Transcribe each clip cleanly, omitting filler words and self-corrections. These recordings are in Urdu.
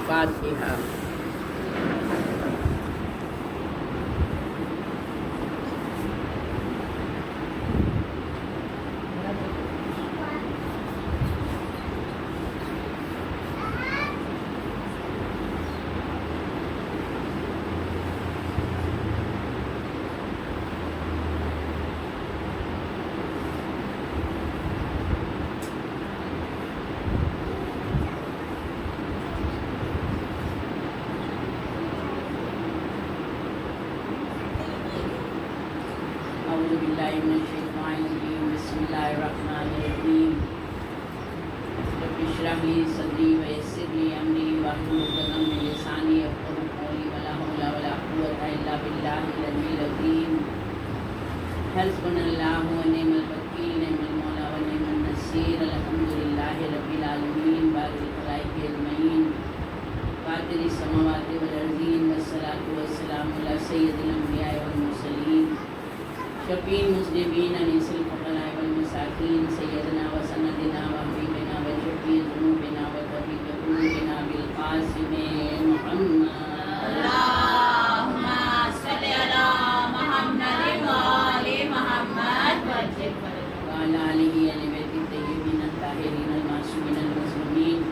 الفاتحہ۔ اعوذ باللہ من الشیطان الرجیم، بسم اللہ الرحمن الرحیم۔ رب اشرح لی صدری ویسر لی امری واحلل عقدۃ من لسانی یفقهوا قولی ولا حول ولا قوة الا باللہ العلی العظیم۔ حسبنا اللہ ونعم الوکیل، نعم المولا ونعم النصیر، الحمد للہ رب العالمین، بارئ الخلائق اجمعین، فاطر السماوات والارضین، والصلاة والسلام علی سید الانبیاء والمرسلین، شفیع المذنبین، انیس الفقراء والمساکین، سیدنا و سندنا و حبیبنا و شفیع ذنوبنا و طبیب قلوبنا بالقاسم محمد۔ اللهم صل على محمد وآل محمد وعلى آلہ اہل بیت الطیبین الطاہرین المعصومین المظلومین،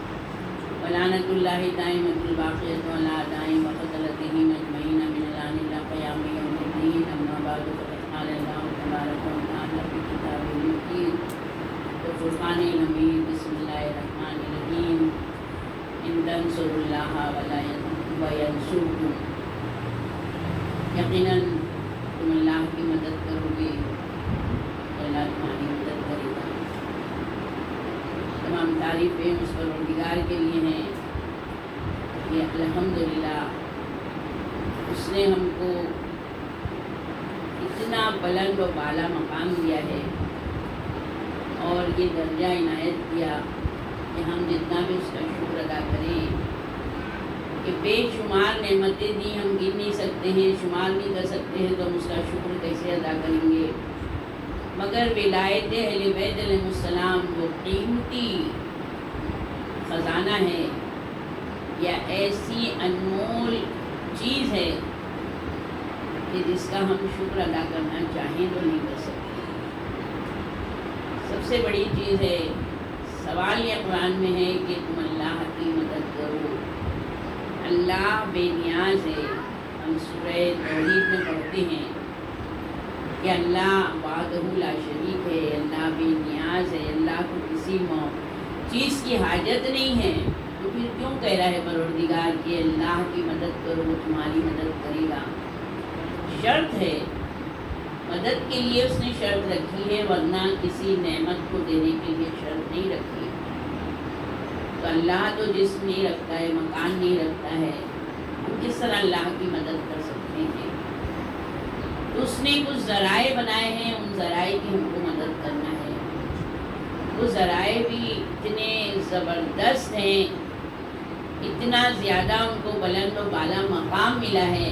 ولعنۃ اللہ دائمۃ الباقیۃ علی اعدائہم وقتلتہم اجمعین من الآن الی قیام یوم الدین۔ اما بعد فقد قال اللہ تبارک و تعالی فی کتابہ المجید والفرقان الحمید، بسم اللہ الرحمن الرحیم۔ ان تنصروا اللہ وینصرکم، یقیناً تم اللہ کی مدد کرو گے تو اللہ تمہاری مدد کرے گا۔ تمام تعریفیں اس پروردگار کے لیے ہیں کہ الحمدللہ اس نے ہم کو اتنا بلند و بالا مقام دیا ہے اور یہ درجہ عنایت کیا کہ ہم جتنا بھی اس کا شکر ادا کریں، کہ بے شمار نعمتیں دی ہم گن نہیں سکتے ہیں، شمار نہیں کر سکتے ہیں، تو ہم اس کا شکر کیسے ادا کریں گے؟ مگر ولایت اہل بیت علیہ السلام وہ قیمتی خزانہ ہے یا ایسی انمول چیز ہے کہ جس کا ہم شکر ادا کرنا چاہیں تو نہیں کر سکتے۔ سب سے بڑی چیز ہے، سوال یہ قرآن میں ہے کہ تم اللہ کی مدد کرو۔ اللہ بے نیاز ہے۔ ہم سورہ توحید میں پڑھتے ہیں کہ اللہ وحدہ لا شریک ہے، اللہ بے نیاز ہے، اللہ کو کسی چیز کی حاجت نہیں ہے۔ تو پھر کیوں کہہ رہا ہے پروردگار کہ اللہ کی مدد کرو وہ تمہاری مدد کرے گا؟ شرط ہے، مدد کے لیے اس نے شرط رکھی ہے، ورنہ کسی نعمت کو دینے کے لیے شرط نہیں رکھی۔ تو اللہ تو جسم نہیں رکھتا ہے، مکان نہیں رکھتا ہے، ہم کس طرح اللہ کی مدد کر سکتے ہیں؟ تو اس نے کچھ ذرائع بنائے ہیں، ان ذرائع کی ہم کو مدد کرنا ہے۔ وہ ذرائع بھی اتنے زبردست ہیں، اتنا زیادہ ان کو بلند و بالا مقام ملا ہے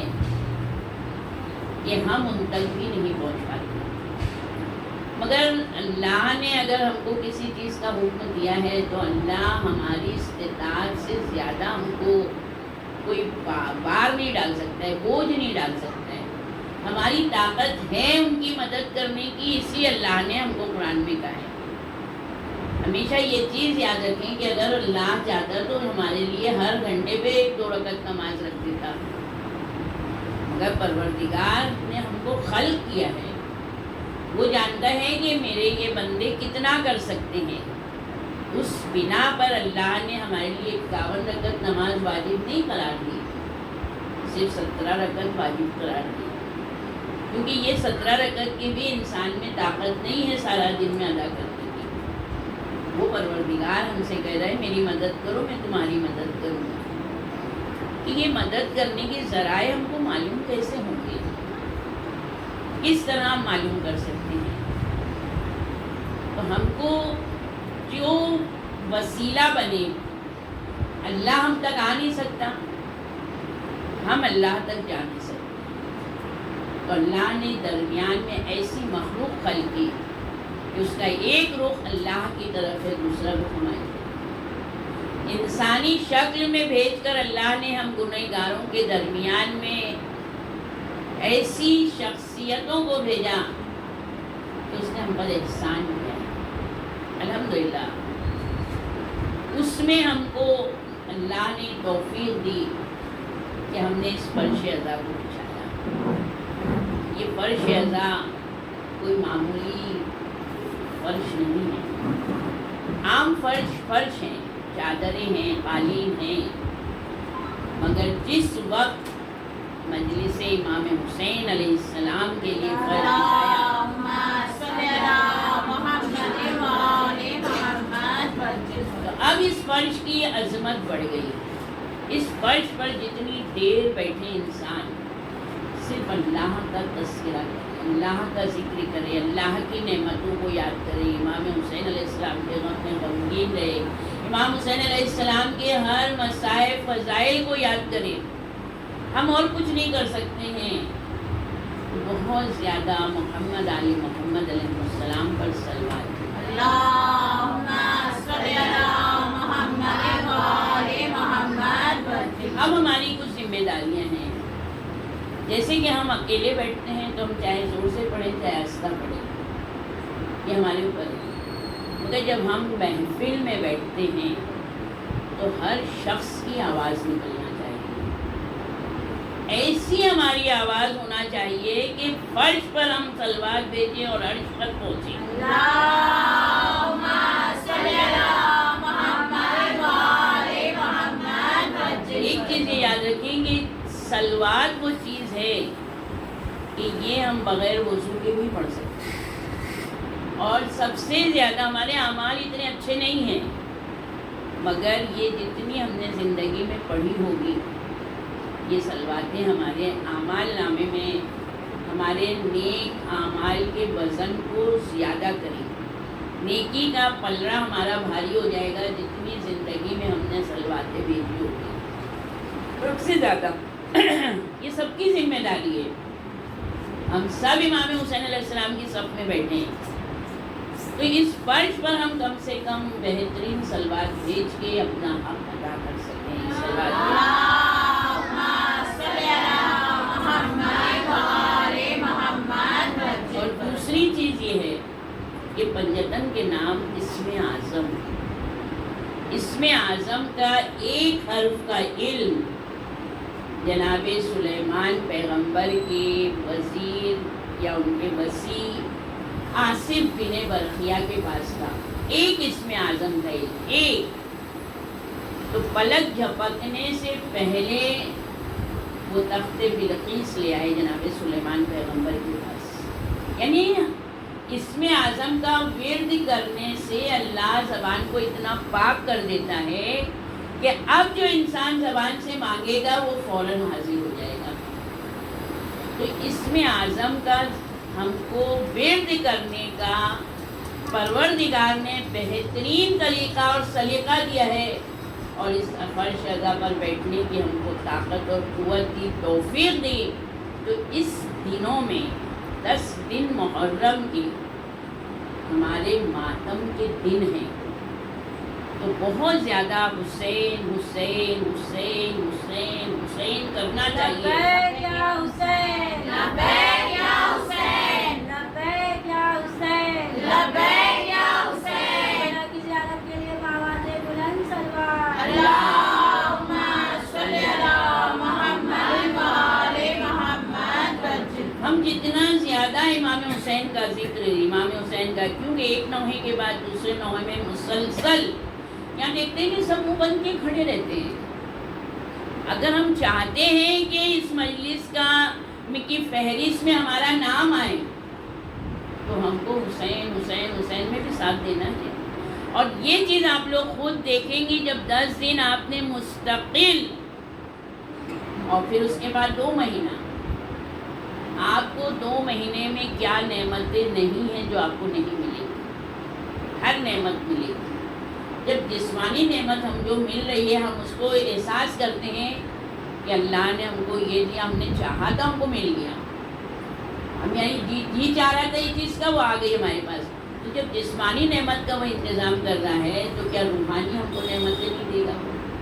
کہ ہم ان تک بھی نہیں پہنچ پاتے۔ مگر اللہ نے اگر ہم کو کسی چیز کا حکم دیا ہے تو اللہ ہماری استطاعت سے زیادہ ہم کو کوئی بار نہیں ڈال سکتا ہے، بوجھ نہیں ڈال سکتا ہے۔ ہماری طاقت ہے ان کی مدد کرنے کی، اسی اللہ نے ہم کو قرآن میں کہا ہے۔ ہمیشہ یہ چیز یاد رکھیں کہ اگر اللہ چاہتا تو ہمارے لیے ہر گھنٹے پہ 1-2 رکعت نماز رکھ دیتا، مگر پروردگار نے ہم کو خلق کیا ہے، وہ جانتا ہے کہ میرے یہ بندے کتنا کر سکتے ہیں۔ اس بنا پر اللہ نے ہمارے لیے 51 رکعت نماز واجب نہیں قرار دی، صرف 17 رکعت واجب قرار دی، کیونکہ یہ 17 رکعت کی بھی انسان میں طاقت نہیں ہے سارا دن میں ادا کرنے کی۔ وہ پروردگار ہم سے کہہ رہا ہے میری مدد کرو، میں تمہاری مدد کروں گا۔ کہ یہ مدد کرنے کے ذرائع ہم کو معلوم کیسے ہوں گے، کس طرح ہم معلوم کر سکتے ہیں؟ تو ہم کو جو وسیلہ بنے، اللہ ہم تک آ نہیں سکتا، ہم اللہ تک جا نہیں سکتے، تو اللہ نے درمیان میں ایسی مخلوق خلق کی کہ اس کا ایک رخ اللہ کی طرف ہے، دوسرا رخ ہماری طرف۔ انسانی شکل میں بھیج کر اللہ نے ہم گنہگاروں کے درمیان میں ایسی شخصیتوں کو بھیجا کہ اس نے ہم پر احسان کیا. الحمدللہ اس میں ہم کو اللہ نے توفیق دی کہ ہم نے اس فرش اعضاء کو بچایا. یہ فرش اعضاء کوئی معمولی فرش نہیں ہے. عام فرش ہیں، چادریں ہیں، قالین ہیں، مگر جس وقت مجلس امام حسین علیہ السلام کے لیے فرش بچھایا تو اب اس فرش کی عظمت بڑھ گئی. اس فرش پر جتنی دیر بیٹھے انسان صرف اللہ کا تذکرہ کرے، اللہ کا ذکر کرے، اللہ کی نعمتوں کو یاد کرے، امام حسین علیہ السلام کے غم میں غمگین رہے، امام حسین علیہ السلام کے ہر مصائب فضائل کو یاد کرے. ہم اور کچھ نہیں کر سکتے ہیں. بہت زیادہ محمد علی محمد علیہ السلام پر صلوات. اب ہماری کچھ ذمہ داریاں ہیں. جیسے کہ ہم اکیلے بیٹھتے ہیں تو ہم چاہے زور سے پڑھیں چاہے آہستہ پڑھیں، یہ ہمارے اوپر ہے. مگر جب ہم محفل میں بیٹھتے ہیں تو ہر شخص کی آواز نکلنا چاہیے. ایسی ہماری آواز ہونا چاہیے کہ فرش پر ہم صلوات بھیجیں اور عرش تک پہنچیں. ایک چیز یہ یاد رکھیں کہ صلوات وہ چیز ہے کہ یہ ہم بغیر وضو کے بھی پڑھ سکتے ہیں. اور سب سے زیادہ ہمارے اعمال اتنے اچھے نہیں ہیں، مگر یہ جتنی ہم نے زندگی میں پڑھی ہوگی یہ صلواتیں ہمارے اعمال نامے میں ہمارے نیک اعمال کے وزن کو زیادہ کریں. نیکی کا پلڑا ہمارا بھاری ہو جائے گا جتنی زندگی میں ہم نے صلواتیں بھیجی ہوگی. سب سے زیادہ یہ سب کی ذمہ داری ہے. ہم سب امام حسین علیہ السلام کی صف میں بیٹھے ہیں تو اس فرش پر ہم کم سے کم بہترین صلوات بھیج کے اپنا حق ادا کر سکیں. اور دوسری چیز یہ ہے کہ پنجتن کے نام اسم اعظم. اسم اعظم کا ایک حرف کا علم جناب سلیمان پیغمبر کے وزیر یا ان کے وسیع آصف بن برقیہ کے پاس تھا. ایک اسم اعظم کا علم، ایک. تو پلک جھپکنے سے پہلے وہ تخت بلقیس لے آئے جناب سلیمان پیغمبر کے پاس. یعنی اسم اعظم کا ورد کرنے سے اللہ زبان کو اتنا پاک کر دیتا ہے کہ اب جو انسان زبان سے مانگے گا وہ فوراً حاضر ہو جائے گا. تو اسم اعظم کا ہم کو ورد کرنے کا پروردگار نے بہترین طریقہ اور سلیقہ دیا ہے، اور اس فرش اعضاء پر بیٹھنے کی ہم کو طاقت اور قوت دی، توفیق دی. تو اس دنوں میں 10 دن محرم کی ہمارے ماتم کے دن ہیں. تو بہت زیادہ حسین حسین حسین حسین حسین کرنا چاہیے. ہم جتنا زیادہ امام حسین کا ذکر، امام حسین کا، کیونکہ ایک نوحے کے بعد دوسرے نوحے میں مسلسل یہاں دیکھتے ہیں کہ سب منہ بن کے کھڑے رہتے ہیں. اگر ہم چاہتے ہیں کہ اس مجلس کی فہرست میں ہمارا نام آئے تو ہم کو حسین حسین حسین میں بھی ساتھ دینا ہے. اور یہ چیز آپ لوگ خود دیکھیں گی جب 10 دن آپ نے مستقل، اور پھر اس کے بعد 2 مہینہ، آپ کو 2 مہینے میں کیا نعمتیں نہیں ہیں جو آپ کو نہیں ملے گی. ہر نعمت ملے گی. جب جسمانی نعمت ہم جو مل رہی ہے ہم اس کو احساس کرتے ہیں کہ اللہ نے ہم کو یہ دیا، ہم نے چاہا تھا ہم کو مل گیا. ہم یعنی جی چاہ رہا تھا یہ چیز کا، وہ آ گئی ہمارے پاس. تو جب جسمانی نعمت کا وہ انتظام کر رہا ہے تو کیا روحانی ہم کو نعمتیں نہیں دے گا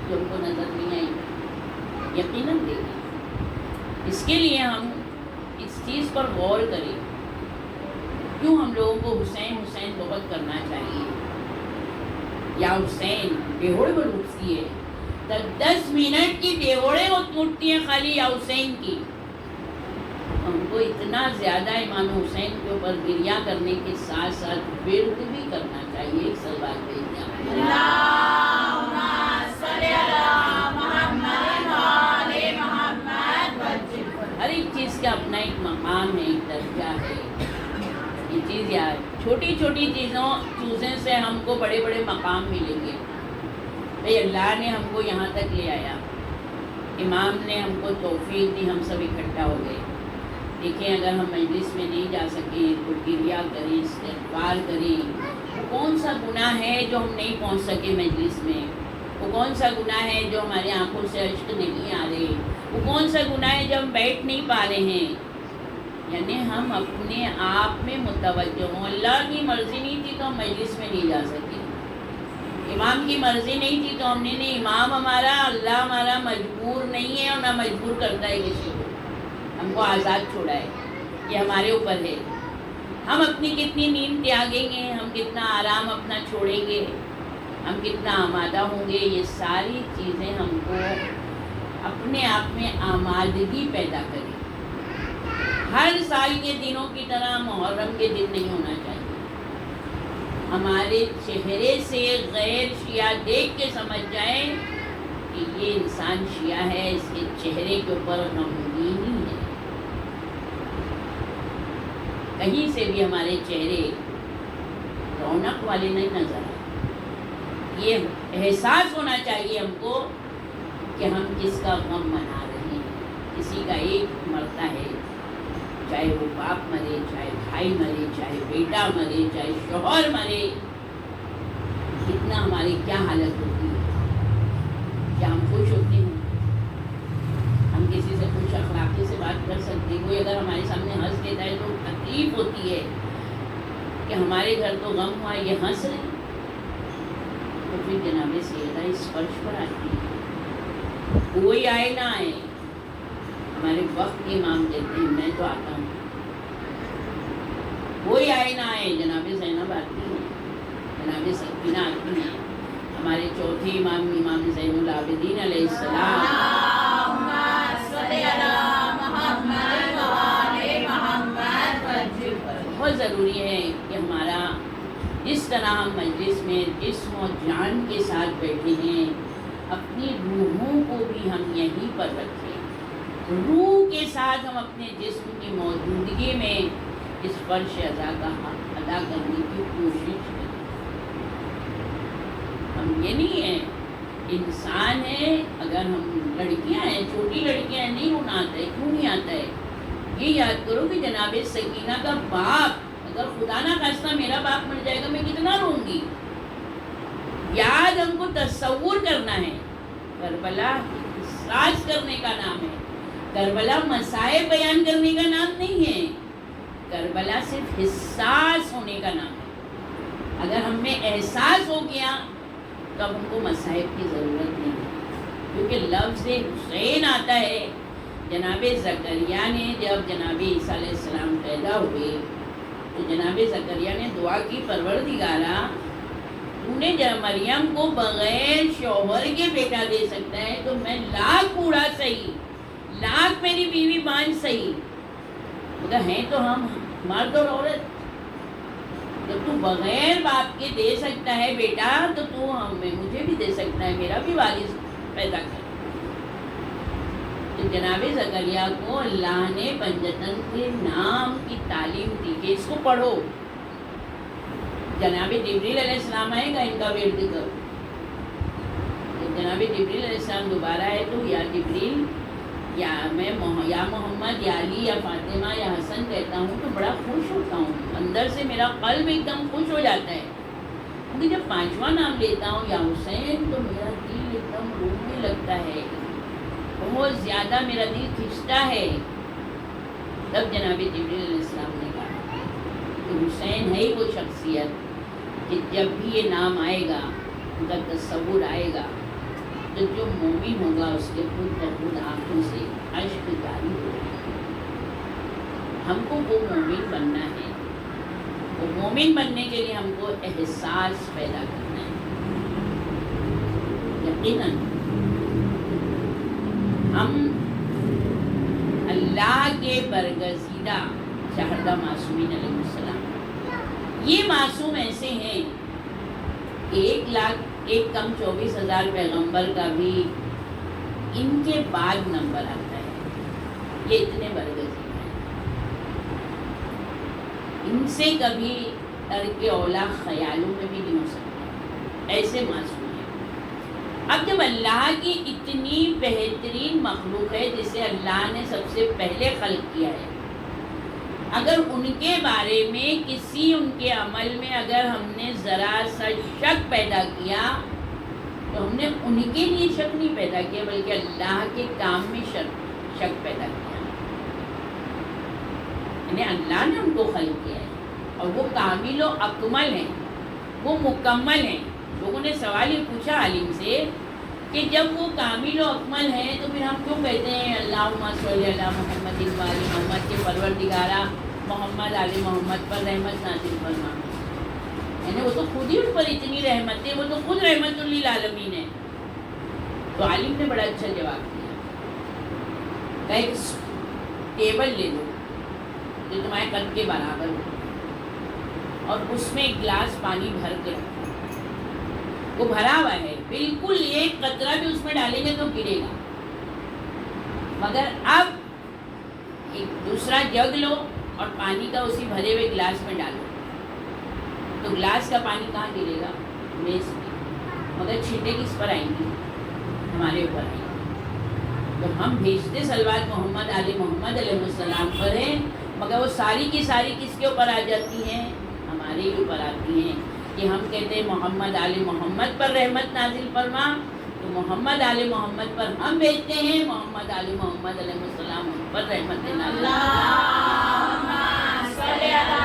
جو ہم کو نظر نہیں آئی گا؟ یقیناً دے گا۔ اس کے لیے ہم اس چیز پر غور کریں، کیوں ہم لوگوں کو حسین حسین بہت کرنا چاہیے؟ یا حسین بیہوڑے کو لوٹتی ہے، 10 منٹ کی بیہوڑے وہ ٹوٹتی ہیں خالی یا حسین کی۔ ہم کو اتنا زیادہ امام حسین کے اوپر گریہ کرنے کے ساتھ ساتھ ورد بھی کرنا چاہیے۔ ایک سلوات بھیجنا، اللہم صلی علی محمد وآل محمد وجل۔ ہر ایک چیز کا اپنا ایک مقام ہے، ایک درجہ ہے۔ یہ چیز یاد، چھوٹی چھوٹی چیزیں سے ہم کو بڑے بڑے مقام ملیں گے۔ بھئی اللہ نے ہم کو یہاں تک لے آیا، امام نے ہم کو توفیق دی، ہم سب اکٹھا ہو گئے۔ دیکھیں اگر ہم مجلس میں نہیں جا سکیں تو گریہ کریں، استغفار کریں۔ وہ کون سا گناہ ہے جو ہم نہیں پہنچ سکے مجلس میں؟ وہ کون سا گناہ ہے جو ہمارے آنکھوں سے اشک نہیں آ رہے؟ وہ کون سا گناہ ہے جو ہم بیٹھ نہیں پا رہے ہیں؟ یعنی ہم اپنے آپ میں متوجہ ہوں۔ اللہ کی مرضی نہیں تھی تو ہم مجلس میں نہیں جا سکے، امام کی مرضی نہیں تھی تو ہم نے نہیں، امام ہمارا، اللہ ہمارا مجبور نہیں ہے اور نہ مجبور کرتا ہے کسی کو، ہم کو آزاد چھوڑا ہے، یہ ہمارے اوپر ہے۔ ہم اپنی کتنی نیند تیاگیں گے، ہم کتنا آرام اپنا چھوڑیں گے، ہم کتنا آمادہ ہوں گے، یہ ساری چیزیں ہم کو اپنے آپ میں آمادگی پیدا کریں۔ ہر سال کے دنوں کی طرح محرم کے دن نہیں ہونا چاہیے۔ ہمارے چہرے سے غیر شیعہ دیکھ کے سمجھ جائیں کہ یہ انسان شیعہ ہے، اس کے چہرے کے اوپر غمگینی ہے۔ کہیں سے بھی ہمارے چہرے رونق والے نہیں نظر آئے۔ یہ احساس ہونا چاہیے ہم کو کہ ہم کس کا غم منا رہے ہیں۔ کسی کا ایک مرتا ہے، چاہے وہ باپ مرے، چاہے بھائی مرے، چاہے بیٹا مرے، چاہے شوہر مرے، کتنا ہماری کیا حالت ہوتی ہے؟ کیا ہم خوش ہوتے ہیں؟ ہم کسی سے خوش اخلاقی سے بات کر سکتے ہیں؟ کوئی اگر ہمارے سامنے ہنس لیتا ہے تو تکلیف ہوتی ہے کہ ہمارے گھر تو غم ہوا، یہ ہنس رہے۔ تو پھر جناب سیدہ اس فرش پر آتی ہے، کوئی آئے نہ آئے، ہمارے وقت کے امام کہتے ہیں میں تو آتا ہوں، کوئی آئے نہ آئے، جناب زینب آتی ہیں، جناب سکینہ آتی ہیں، ہمارے چوتھے امام امام زین العابدین علیہ السلام۔ اللہم صلی علی محمد وآل محمد وجل۔ بہت ضروری ہے کہ ہمارا جس طرح ہم مجلس میں جسم و جان کے ساتھ بیٹھے ہیں، اپنی روحوں کو بھی ہم یہیں پر رکھیں۔ روح کے ساتھ ہم اپنے جسم کی موجودگی میں اس فرش ادا کا حق ادا کرنے کی کوشش کریں۔ ہم یہ نہیں ہیں، انسان ہیں، اگر ہم لڑکیاں ہیں، چھوٹی لڑکیاں ہیں، نہیں رونا آتا ہے، کیوں نہیں آتا ہے؟ یہ یاد کرو کہ جناب سکینہ کا باپ، اگر خدا نہ خواستہ میرا باپ مر جائے گا میں کتنا روں گی۔ یاد ہم کو تصور کرنا ہے۔ کربلا احساس کرنے کا نام ہے، کربلا مسائل بیان کرنے کا نام نہیں ہے، کربلا صرف حساس ہونے کا نام ہے۔ اگر ہم میں احساس ہو گیا تو اب ہم کو مصائب کی ضرورت نہیں ہے، کیونکہ لفظ حسین آتا ہے۔ جناب زکریا نے جب جناب عیسیٰ علیہ السلام پیدا ہوئے تو جناب زکریا نے دعا کی، پروردگارا تو نے جب مریم کو بغیر شوہر کے بیٹا دے سکتا ہے تو میں لاکھ بوڑھا صحیح، لاکھ میری بیوی بانجھ صحیح، مگر ہیں تو ہم مرد اور عورت، جب تو بغیر باپ کے دے سکتا ہے بیٹا تو تو ہمیں مجھے بھی دے سکتا ہے، میرا بھی والد پیدا کر۔ تو جناب زکریا کو اللہ نے بنجتن کے نام کی تعلیم دی کہ اس کو پڑھو۔ جناب جبریل علیہ السلام آئے گا ان کا ورد کرو۔ جناب جبریل علیہ السلام دوبارہ آئے تو یا جبریل یا میں یا محمد یا علی یا فاطمہ یا حسن کہتا ہوں تو بڑا خوش ہوتا ہوں، اندر سے میرا قلب ایک دم خوش ہو جاتا ہے، کیونکہ جب 5واں نام لیتا ہوں یا حسین تو میرا دل ایک دم رونے لگتا ہے، بہت زیادہ میرا دل کھنچتا ہے۔ تب جناب جبریل علیہ السلام نے کہا تو حسین ہے ہی وہ شخصیت کہ جب بھی یہ نام آئے گا، ان کا تصور آئے گا، تو جو مومن ہوگا اس کے خود بخود آنکھوں سے اشک جاری ہو جائے گا۔ ہم کو وہ مومن بننا ہے، وہ مومن بننے کے لیے ہم کو احساس پیدا کرنا ہے۔ یقیناً ہم اللہ کے برگزیدہ شہردہ معصومین علیہ السلام، یہ معصوم ایسے ہیں 1,24,000 پیغمبر کا بھی ان کے بعد نمبر آتا ہے۔ یہ اتنے برگزیدہ ہیں، ان سے کبھی ترک اولا خیالوں میں بھی نہیں ہو سکتا، ایسے معصوم ہیں۔ اب جب اللہ کی اتنی بہترین مخلوق ہے جسے اللہ نے سب سے پہلے خلق کیا ہے، اگر ان کے بارے میں کسی ان کے عمل میں اگر ہم نے ذرا سا شک پیدا کیا تو ہم نے ان کے لیے شک نہیں پیدا کیا بلکہ اللہ کے کام میں شک پیدا کیا۔ یعنی اللہ نے ان کو خلق کیا ہے اور وہ کامل و اکمل ہیں، وہ مکمل ہیں۔ لوگوں نے سوال یہ پوچھا عالم سے کہ جب وہ کامل و اکمل ہیں تو پھر ہم کیوں کہتے ہیں اللہم صلی علی محمد و آل محمد کے پروردگارہ محمد آل محمد پر رحمت نازل فرما۔ یعنی وہ تو خود ہی ان پر اتنی رحمت ہے، وہ تو خود رحمت للعالمین ہے۔ تو عالم نے بڑا اچھا جواب دیا کہ ایک ٹیبل لے لو جو تمہارے قد کے برابر ہو اور اس میں ایک گلاس پانی بھر کے رکھو، وہ بھرا ہوا ہے، بالکل ایک قطرہ بھی اس میں ڈالیں گے تو گرے گا، مگر اب ایک دوسرا جگ لو اور پانی کا اسی بھرے ہوئے گلاس میں ڈالو تو گلاس کا پانی کہاں گرے گا؟ میز میں، مگر چھینٹے کس پر آئیں گی؟ ہمارے اوپر آئیں گی۔ تو ہم بھیجتے صلوات محمد آل محمد علیہ السلام پر ہیں، مگر وہ ساری کی ساری کس کے اوپر آ جاتی ہیں؟ ہمارے ہی اوپر آتی ہیں کہ ہم کہتے ہیں محمد آل محمد پر رحمت نازل فرما، تو محمد آل محمد پر ہم بھیجتے ہیں محمد آل محمد علیہ السلام ان پر رحمت نازل اللہم صلی علی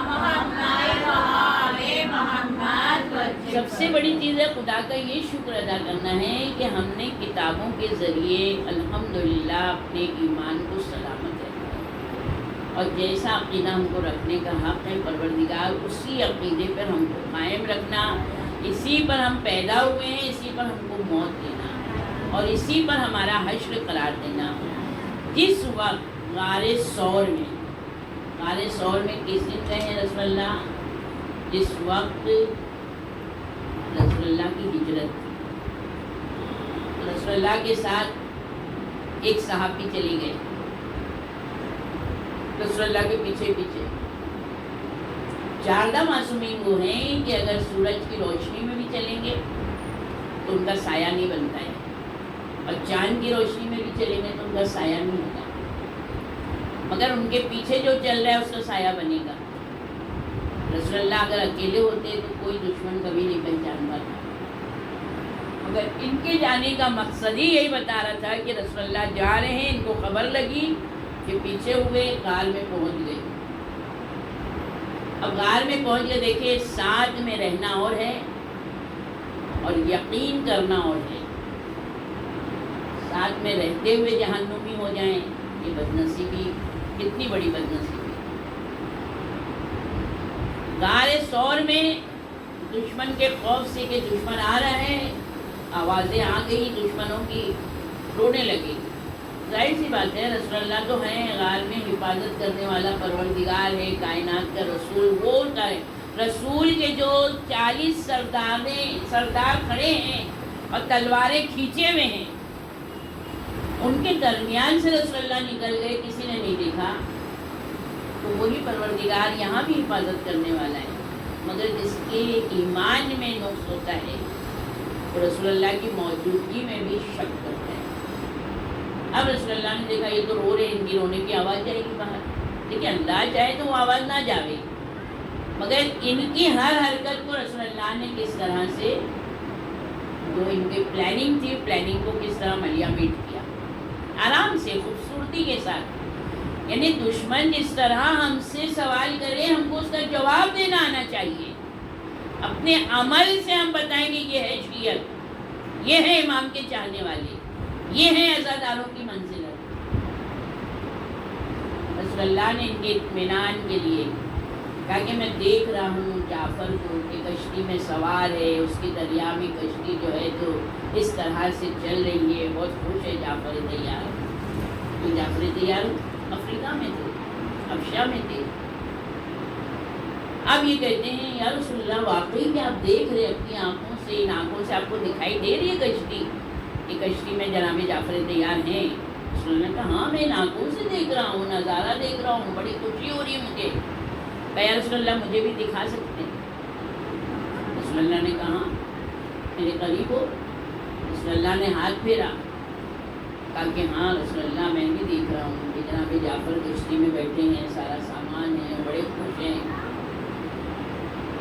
محمد و آل محمد وجل۔ سب سے بڑی چیز ہے خدا کا یہ شکر ادا کرنا ہے کہ ہم نے کتابوں کے ذریعے الحمدللہ اپنے ایمان کو سلامت رکھا ہے، اور جیسا عقیدہ ہم کو رکھنے کا حق ہے پروردگار اسی عقیدے پر ہم کو قائم رکھنا، اسی پر ہم پیدا ہوئے ہیں، اسی پر ہم کو موت دینا اور اسی پر ہمارا حشر قرار دینا۔ جس وقت غار ثور میں کس دن رہے رسول اللہ؟ جس وقت رسول اللہ کی ہجرت تھی، رسول اللہ کے ساتھ ایک صحابی چلی گئے رسول اللہ کے پیچھے 14 معصومین وہ ہیں کہ اگر سورج کی روشنی میں بھی چلیں گے تو ان کا سایہ نہیں بنتا ہے، اور چاند کی روشنی میں بھی چلیں گے تو ان کا سایہ نہیں ہوگا، مگر ان کے پیچھے جو چل رہا ہے اس کا سایہ بنے گا۔ رسول اللہ اگر اکیلے ہوتے تو کوئی دشمن کبھی نہیں پہچان پاتا، مگر ان کے جانے کا مقصد ہی یہی بتا رہا تھا کہ رسول اللہ جا رہے ہیں، ان کو خبر لگی کہ پیچھے ہوئے غار میں پہنچ گئے۔ اب غار میں پہنچ گئے، دیکھیں ساتھ میں رہنا اور ہے اور یقین کرنا اور ہے۔ ساتھ میں رہتے ہوئے جہنمی ہو جائیں، یہ بدنصیبی، کتنی بڑی بدنصیبی۔ غار ثور میں دشمن کے خوف سے کہ دشمن آ رہا ہے، آوازیں آ گئی دشمنوں کی، رونے لگے۔ ظاہر سی بات ہے رسول اللہ تو ہیں، غار میں حفاظت کرنے والا پروردگار ہے، کائنات کا رسول وہ ہے، رسول کے جو 40 سردار کھڑے ہیں اور تلواریں کھینچے ہوئے ہیں، ان کے درمیان سے رسول اللہ نکل گئے، کسی نے نہیں دیکھا۔ تو وہی پروردگار یہاں بھی حفاظت کرنے والا ہے، مگر جس کے ایمان میں نقص ہوتا ہے تو رسول اللہ کی موجودگی میں بھی شک کرتا ہے۔ اب رسول اللہ نے دیکھا یہ تو رو رہے ہیں، ان کی رونے کی آواز جائے گی باہر، لیکن اللہ چاہے تو وہ آواز نہ جاوے، مگر ان کی ہر حرکت کو رسول اللہ نے کس طرح سے، جو ان کی پلاننگ تھی، پلاننگ کو کس طرح ملیامٹ کیا، آرام سے خوبصورتی کے ساتھ۔ یعنی دشمن جس طرح ہم سے سوال کرے ہم کو اس کا جواب دینا آنا چاہیے. اپنے عمل سے ہم بتائیں گے یہ ہے شیعت، یہ ہے امام کے چاہنے والے، یہ ہے عزاداروں کی منزلت. رسول اللہ نے ان کے اطمینان کے لیے کہا کہ میں دیکھ رہا ہوں جعفر کو کہ کشتی میں سوار ہے، اس کی دریا میں کشتی جو ہے تو اس طرح سے چل رہی ہے، بہت خوش ہے جعفر طیار. تو جعفر طیار افریقہ میں تھے، حبشہ میں تھے. اب یہ کہتے ہیں یا رسول اللہ واقعی کہ آپ دیکھ رہے اپنی آنکھوں سے، ان آنکھوں سے آپ کو دکھائی دے رہی ہے کشتی، یہ کشتی میں جناب جعفر طیار ہیں؟ رسول اللہ نے کہا ہاں میں ان آنکھوں سے دیکھ رہا ہوں، نظارہ دیکھ رہا ہوں، بڑی خوشی ہو رہی ہے مجھے. کہا یا رسول اللہ مجھے بھی دکھا سکتے ہیں؟ رسول اللہ نے کہا میرے قریب ہو. رسول اللہ نے ہاتھ پھیرا، کہا کہ ہاں رسول اللہ میں بھی دیکھ رہا ہوں کہ جناب جعفر کشتی میں بیٹھے ہیں، سارا سامان ہے، بڑے خوش ہیں.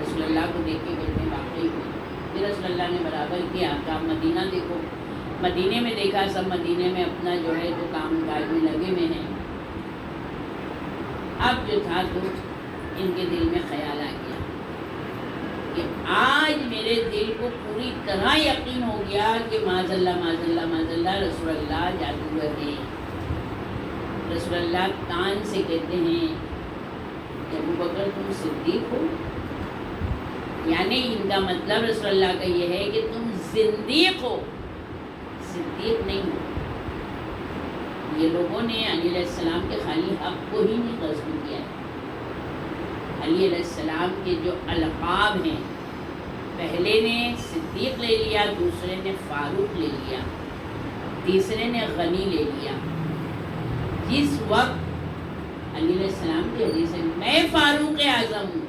رسول اللہ کو دیکھ کے کہتے ہیں واقعی ہو. پھر رسول اللہ نے برابر کیا کہ آپ مدینہ دیکھو. مدینے میں دیکھا، سب مدینے میں اپنا جو ہے تو کام کاج میں لگے ہوئے ہیں. اب جو تھا تو ان کے دل میں خیال آ گیا کہ آج میرے دل کو پوری طرح یقین ہو گیا کہ معاذ اللہ معاذ اللہ معاذ اللہ رسول اللہ جادوگر ہیں. رسول اللہ کان سے کہتے ہیں کہ ابوبکر تم صدیق ہو. یعنی ان کا مطلب رسول اللہ کا یہ ہے کہ تم زندیق ہو، صدیق نہیں ہو. یہ لوگوں نے علی علیہ السلام کے خالی حق کو ہی نہیں غصب کیا ہے. علی علیہ السلام کے جو القاب ہیں، پہلے نے صدیق لے لیا، دوسرے نے فاروق لے لیا، تیسرے نے غنی لے لیا. جس وقت علی علیہ السلام کی حدیث ہے میں فاروق اعظم ہوں،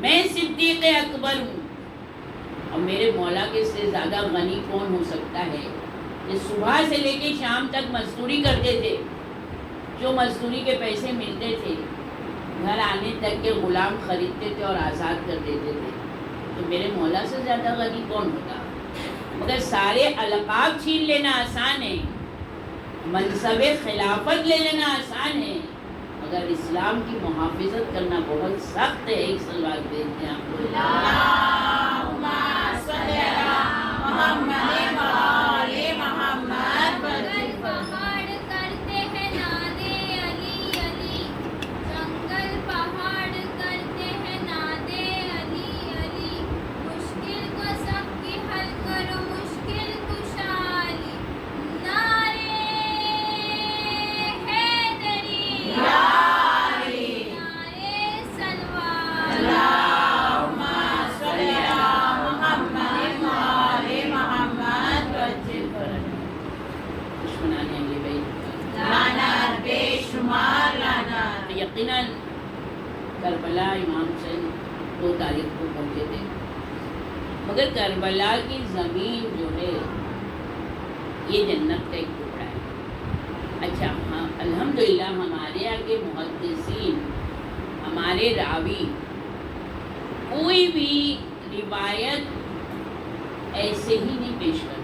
میں صدیق اکبر ہوں، اور میرے مولا کے سے زیادہ غنی کون ہو سکتا ہے؟ کہ صبح سے لے کے شام تک مزدوری کرتے تھے، جو مزدوری کے پیسے ملتے تھے گھر آنے تک کے غلام خریدتے تھے اور آزاد کر دیتے تھے. تو میرے مولا سے زیادہ غنی کون ہوگا؟ مگر سارے القاب چھین لینا آسان ہے، منصب خلافت لے لینا آسان ہے، مگر اسلام کی محافظت کرنا بہت سخت ہے. ایک سلوات دیتے ہیں آپ کو. اللہم صلی علی محمد و آل محمد. پہاڑ کرتے ہیں نادے علی علی، جنگل پہاڑ کرتے ہیں نادے علی علی، مشکل کو سب کی حل کرو مشکل کشا علی، نعرے حیدری یا علی. نعرے سلوات. اللہم صلی علی محمد و آل محمد. دشمنان اہل بیت لعنت بے شمار لعنت. تو یقیناً کربلا امام حسین 2 تاریخ کو پہنچے تھے، مگر کربلا کی زمین جو ہے یہ جنت کا ایک ٹکڑا ہے. اچھا ہاں الحمدللہ ہمارے آگے محدثین، ہمارے راوی کوئی بھی روایت ایسے ہی نہیں پیش کرتے،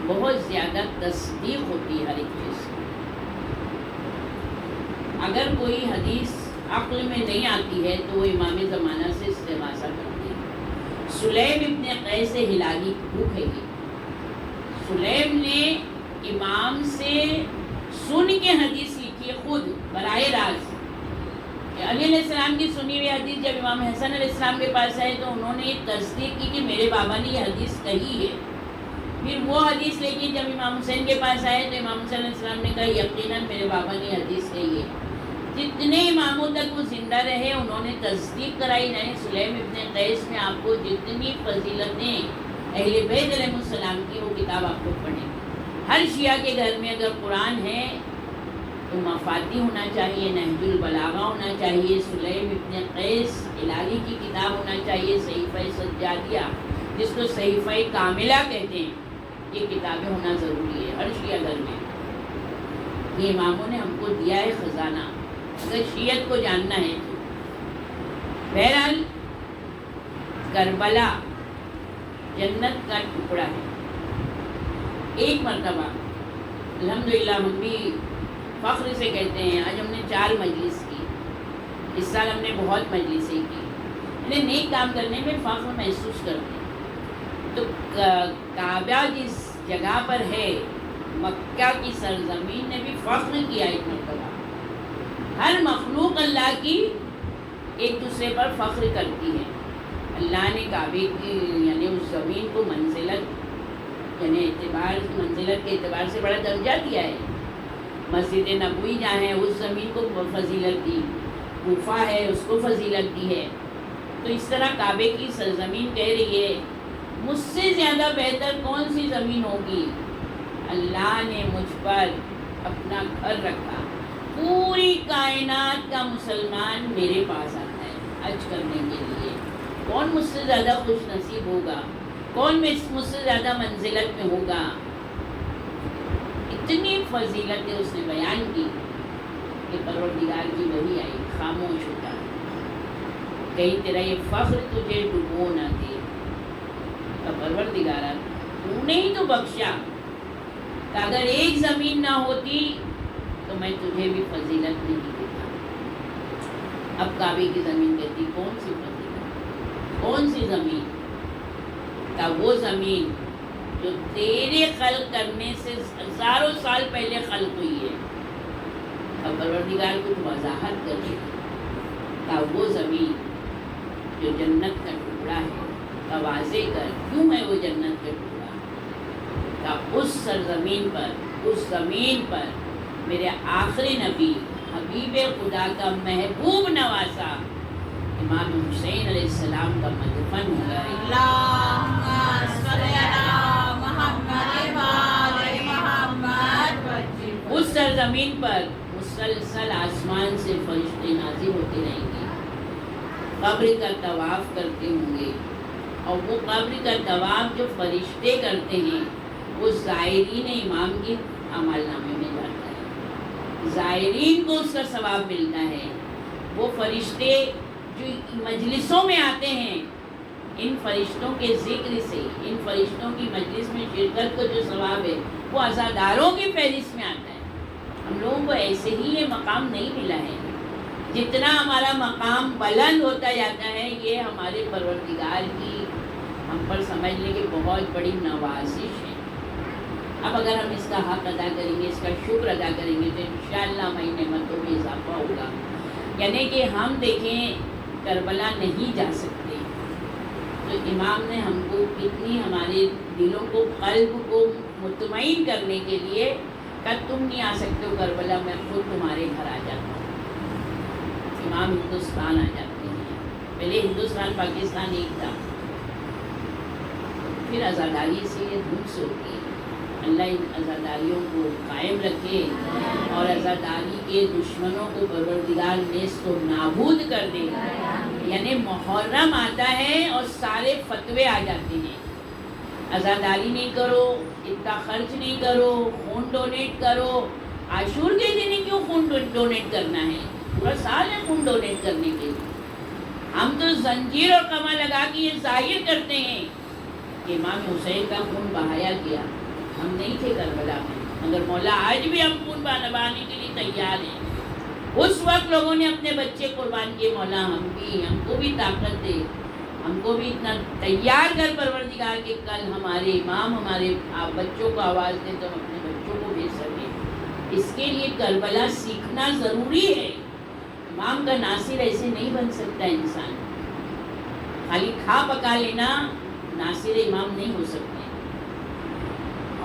بہت زیادہ تصدیق ہوتی ہے ہر ایک چیز. اگر کوئی حدیث عقل میں نہیں آتی ہے تو وہ امام زمانہ سے استغاثہ کرتے ہیں. سلیم ابن قیس ہلالی بک ہے یہ. سلیم نے امام سے سن کے حدیث لکھی ہے خود براہ راست. کہ علی علیہ السلام کی سنی ہوئی حدیث جب امام حسن علیہ السلام کے پاس آئے تو انہوں نے یہ تصدیق کی کہ میرے بابا نے یہ حدیث کہی ہے. پھر وہ حدیث لے کے جب امام حسین کے پاس آئے تو امام حسین علیہ السلام نے کہا یقیناً میرے بابا نے حدیث کہی ہے. جتنے اماموں تک وہ زندہ رہے انہوں نے تصدیق کرائی. نہیں سلیم ابن قیس میں آپ کو جتنی فضیلتیں اہل بیت علیہ السلام کی وہ کتاب آپ کو پڑھیں. ہر شیعہ کے گھر میں اگر قرآن ہے تو مفاتی ہونا چاہیے، نہج البلاغہ ہونا چاہیے، سلیم ابن قیس ہلالی کی کتاب ہونا چاہیے، صحیفہ سجادیہ جس کو صحیفہ کاملہ کہتے ہیں، یہ کتابیں ہونا ضروری ہے ہر شیعہ گھر میں. یہ اماموں نے ہم کو دیا ہے خزانہ اگر شیعت کو جاننا ہے تو. بہرحال کربلا جنت کا ٹکڑا ہے. ایک مرتبہ الحمدللہ ہم بھی فخر سے کہتے ہیں. آج ہم نے 4 مجلس کی, اس سال ہم نے بہت مجلسیں کی, یعنی نیک کام کرنے میں فخر محسوس کرتے ہیں. تو کعبہ جس جگہ پر ہے, مکہ کی سرزمین نے بھی فخر کیا ایک مرتبہ. ہر مخلوق اللہ کی ایک دوسرے پر فخر کرتی ہے. اللہ نے کعبے کی یعنی اس زمین کو منزلت یعنی منزلت کے اعتبار سے بڑا درجہ دیا ہے. مسجد نبوی جہاں ہے اس زمین کو فضیلت دی, کوفہ ہے اس کو فضیلت دی ہے. تو اس طرح کعبے کی سرزمین کہہ رہی ہے مجھ سے زیادہ بہتر کون سی زمین ہوگی. اللہ نے مجھ پر اپنا گھر رکھا. پوری کائنات کا مسلمان میرے پاس آتا ہے حج کرنے کے لیے. کون مجھ سے زیادہ خوش نصیب ہوگا, کون مجھ سے زیادہ منزلت میں ہوگا. اتنی فضیلتیں اس نے بیان کی کہ پروردگار کی وحی آئی, خاموش ہوتا کہیں تیرا یہ فخر تجھے ڈبو نہ دے. پروردگارا تو نے ہی تو بخشا کہ اگر ایک زمین نہ ہوتی تو میں تجھے بھی فضیلت نہیں دیتا. اب کعبے کی زمین کہتی کون سی فضیلت, کون سی زمین؟ کہ وہ زمین جو تیرے خلق کرنے سے ہزاروں سال پہلے خلق ہوئی ہے. اب پروردگار کو وضاحت کر دے کہ وہ زمین جو جنت کا ٹکڑا ہے, کا واضح کر کیوں ہے وہ جنت کا ٹکڑا. کہ اس سرزمین پر, اس زمین پر میرے آخری نبی حبیب خدا کا محبوب نواسا امام حسین علیہ السلام کا مدفن ہوا ہے. اللہم صلی علی محمد و آل محمد. اس سرزمین پر مسلسل آسمان سے فرشتے نازل ہوتے رہیں گے, قبر کا طواف کرتے ہوں گے. اور وہ قبر کا طواف جو فرشتے کرتے ہیں وہ زائرین امام کے اعمال نامے میں جاتا ہے. زائرین کو اس کا ثواب ملتا ہے. وہ فرشتے جو مجلسوں میں آتے ہیں, ان فرشتوں کے ذکر سے, ان فرشتوں کی مجلس میں شرکت کو جو ثواب ہے وہ عزاداروں کی فہرست میں آتا ہے. ہم لوگوں کو ایسے ہی یہ مقام نہیں ملا ہے. جتنا ہمارا مقام بلند ہوتا جاتا ہے یہ ہمارے پروردگار کی ہم پر سمجھنے کی بہت بڑی نوازش ہے. اب اگر ہم اس کا حق ادا کریں گے, اس کا شکر ادا کریں گے تو انشاءاللہ ہماری نعمتوں میں اضافہ ہوگا. یعنی کہ ہم دیکھیں کربلا نہیں جا سکتے تو امام نے ہم کو کتنی ہمارے دلوں کو, قلب کو مطمئن کرنے کے لیے کہ تم نہیں آ سکتے ہو کربلا, میں خود تمہارے گھر آ جاتا ہوں. امام ہندوستان آ جاتے ہیں. پہلے ہندوستان پاکستان ایک تھا, پھر آزاداری سے یہ دھوپ سے ہوتی ہے. اللہ ان آزاداریوں کو قائم رکھے اور آزاداری کے دشمنوں کو پروردگار نیست و نابود کر دے. یعنی محرم آتا ہے اور سارے فتوے آ جاتے ہیں, آزاداری نہیں کرو, اتنا خرچ نہیں کرو, خون ڈونیٹ کرو. عاشور کے دن کیوں خون ڈونیٹ کرنا ہے؟ پورا سال ہے خون ڈونیٹ کرنے کے لیے. ہم تو زنجیر اور کمر لگا کے یہ ظاہر کرتے ہیں کہ امام حسین کا خون بہایا گیا. ہم نہیں تھے کربلا میں, مگر مولا آج بھی ہم خون بہانے کے لیے تیار ہیں. اس وقت لوگوں نے اپنے بچے قربان کیے. مولا ہم کو بھی طاقت دے, ہم کو بھی اتنا تیار کر پروردگار کے کل ہمارے امام ہمارے بچوں کو آواز دے تو ہم اپنے بچوں کو بھیج سکیں. اس کے لیے کربلا سیکھنا ضروری ہے. امام کا ناصر ایسے نہیں بن سکتا انسان. خالی کھا پکا لینا ناصر امام نہیں ہو سکتے.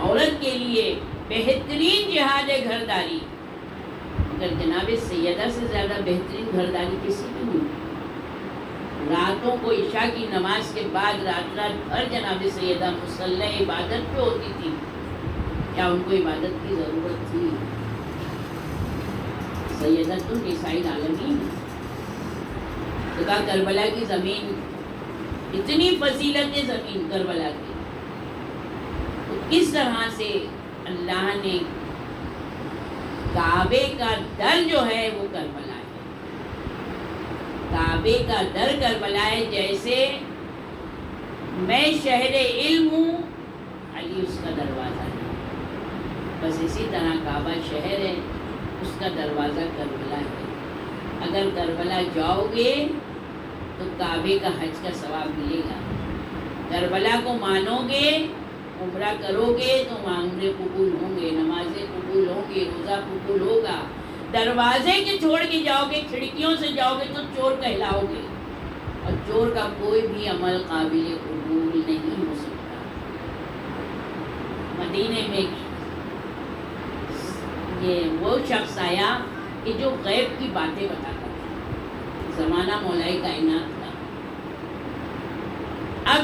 عورت کے لیے بہترین جہاد ہے گھرداری. اگر جناب سیدہ سے زیادہ بہترین گھرداری کسی کی نہیں. راتوں کو عشاء کی نماز کے بعد رات بھر جناب سیدہ مصلی عبادت پہ ہوتی تھی. کیا ان کو عبادت کی ضرورت تھی؟ سیدۃ النساء العالمین. تو کہا کربلا کی زمین, اتنی فضیلت زمین کربلا کی. تو کس طرح سے اللہ نے کعبے کا در جو ہے وہ کربلا ہے. کعبے کا در کربلا ہے. جیسے میں شہر علم ہوں, علی اس کا دروازہ ہے, بس اسی طرح کعبہ شہر ہے, اس کا دروازہ کربلا ہے. اگر کربلا جاؤ گے تو کعبے کا حج کا ثواب ملے گا. کربلا کو مانو گے، عمرہ کرو گے تو عمرے قبول ہوں گے، نمازیں قبول ہوں گی، روزہ قبول ہوگا. دروازے کے چھوڑ کے جاؤ گے، کھڑکیوں سے جاؤ گے تو چور کہلاؤ گے، اور چور کا کوئی بھی عمل قابل قبول نہیں ہو سکتا. مدینے میں یہ وہ شخص آیا کہ جو غیب کی باتیں بتاتا تھا. زمانہ مولائے کائنات کا. اب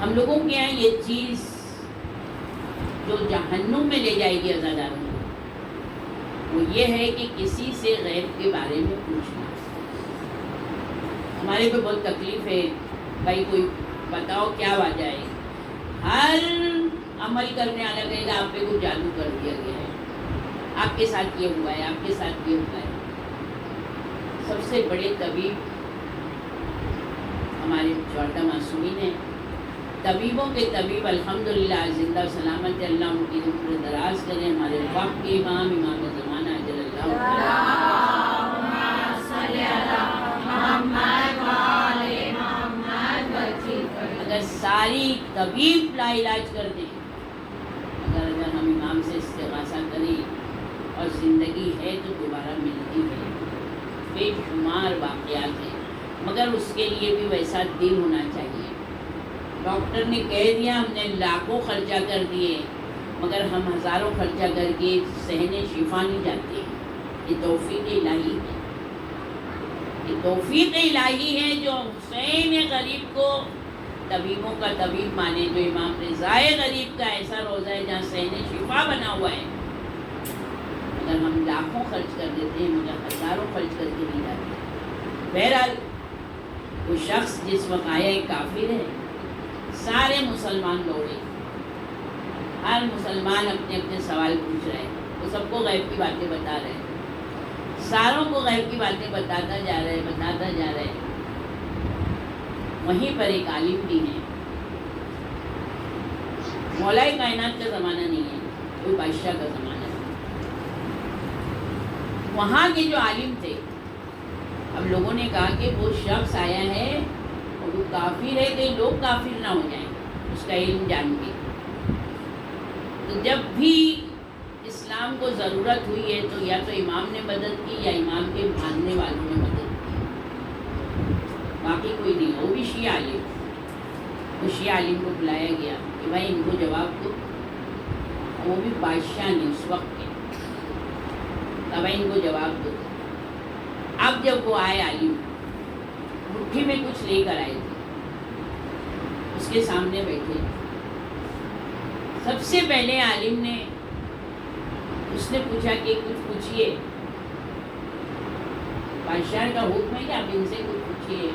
ہم لوگوں کے یہاں یہ چیز جو جہنم میں لے جائے گی عزاداروں کو، وہ یہ ہے کہ کسی سے غیب کے بارے میں پوچھنا. ہمارے کو بہت تکلیف ہے، بھائی کوئی بتاؤ کیا وجہ ہے. ہر عمل کرنے والا کہے گا آپ پہ کچھ جادو کر دیا گیا ہے، آپ کے ساتھ یہ ہوا ہے، آپ کے ساتھ یہ ہوا ہے. سب سے بڑے طبیب ہمارے چوٹا معصومین ہیں. طبیبوں کے طبیب الحمدللہ زندہ سلامت، اللہ ان کی عمر دراز کریں. ہمارے وقت کے امام زمانہ اجل اگر ساری طبیب لا علاج کر دیں، اگر ہم امام سے استغاثہ کریں، اور زندگی ہے تو دوبارہ ملتی ہے. بے شمار واقعات ہیں، مگر اس کے لیے بھی ویسا دل ہونا چاہیے. ڈاکٹر نے کہہ دیا، ہم نے لاکھوں خرچہ کر دیے، مگر ہم ہزاروں خرچہ کر کے صحن شفا نہیں جاتے. یہ توفیق الہی ہے، یہ توفیق الہی ہے جو حسین غریب کو طبیبوں کا طبیب مانے، جو امام رضا غریب کا ایسا روزہ ہے جہاں صحن شفا بنا ہوا ہے. اگر ہم لاکھوں خرچ کر دیتے ہیں مگر ہزاروں خرچ کر کے نہیں جاتے. بہرحال وہ شخص جس وقت آیا ایک کافر ہے، سارے مسلمان دوڑے، ہر مسلمان اپنے اپنے سوال پوچھ رہے ہیں. وہ سب کو غیب کی باتیں بتا رہے ہیں، ساروں کو غیب کی باتیں بتاتا جا رہے ہیں. وہیں پر ایک عالم بھی ہے. مولائے کائنات کا زمانہ نہیں ہے، کوئی بادشاہ کا زمانہ ہے. وہاں کے جو عالم تھے، اب لوگوں نے کہا کہ وہ شخص آیا ہے اور وہ کافر ہے، کہیں لوگ کافر نہ ہو جائیں اس کا علم جان کے. تو جب بھی اسلام کو ضرورت ہوئی ہے تو یا تو امام نے مدد کی یا امام کے ماننے والوں نے مدد کی، باقی کوئی نہیں. وہ بھی شیعہ عالم، وہ شیعہ عالم کو بلایا گیا کہ بھائی ان کو جواب دو. وہ بھی بادشاہ نے اس وقت کے، کہ بھائی ان کو جواب دو. اب جب وہ آئے عالم، مٹھی میں کچھ لے کر آئے تھے، اس کے سامنے بیٹھے. سب سے پہلے عالم نے اس نے پوچھا کہ کچھ پوچھئے، بادشاہ کا حکم ہے کہ آپ ان سے کچھ پوچھئے.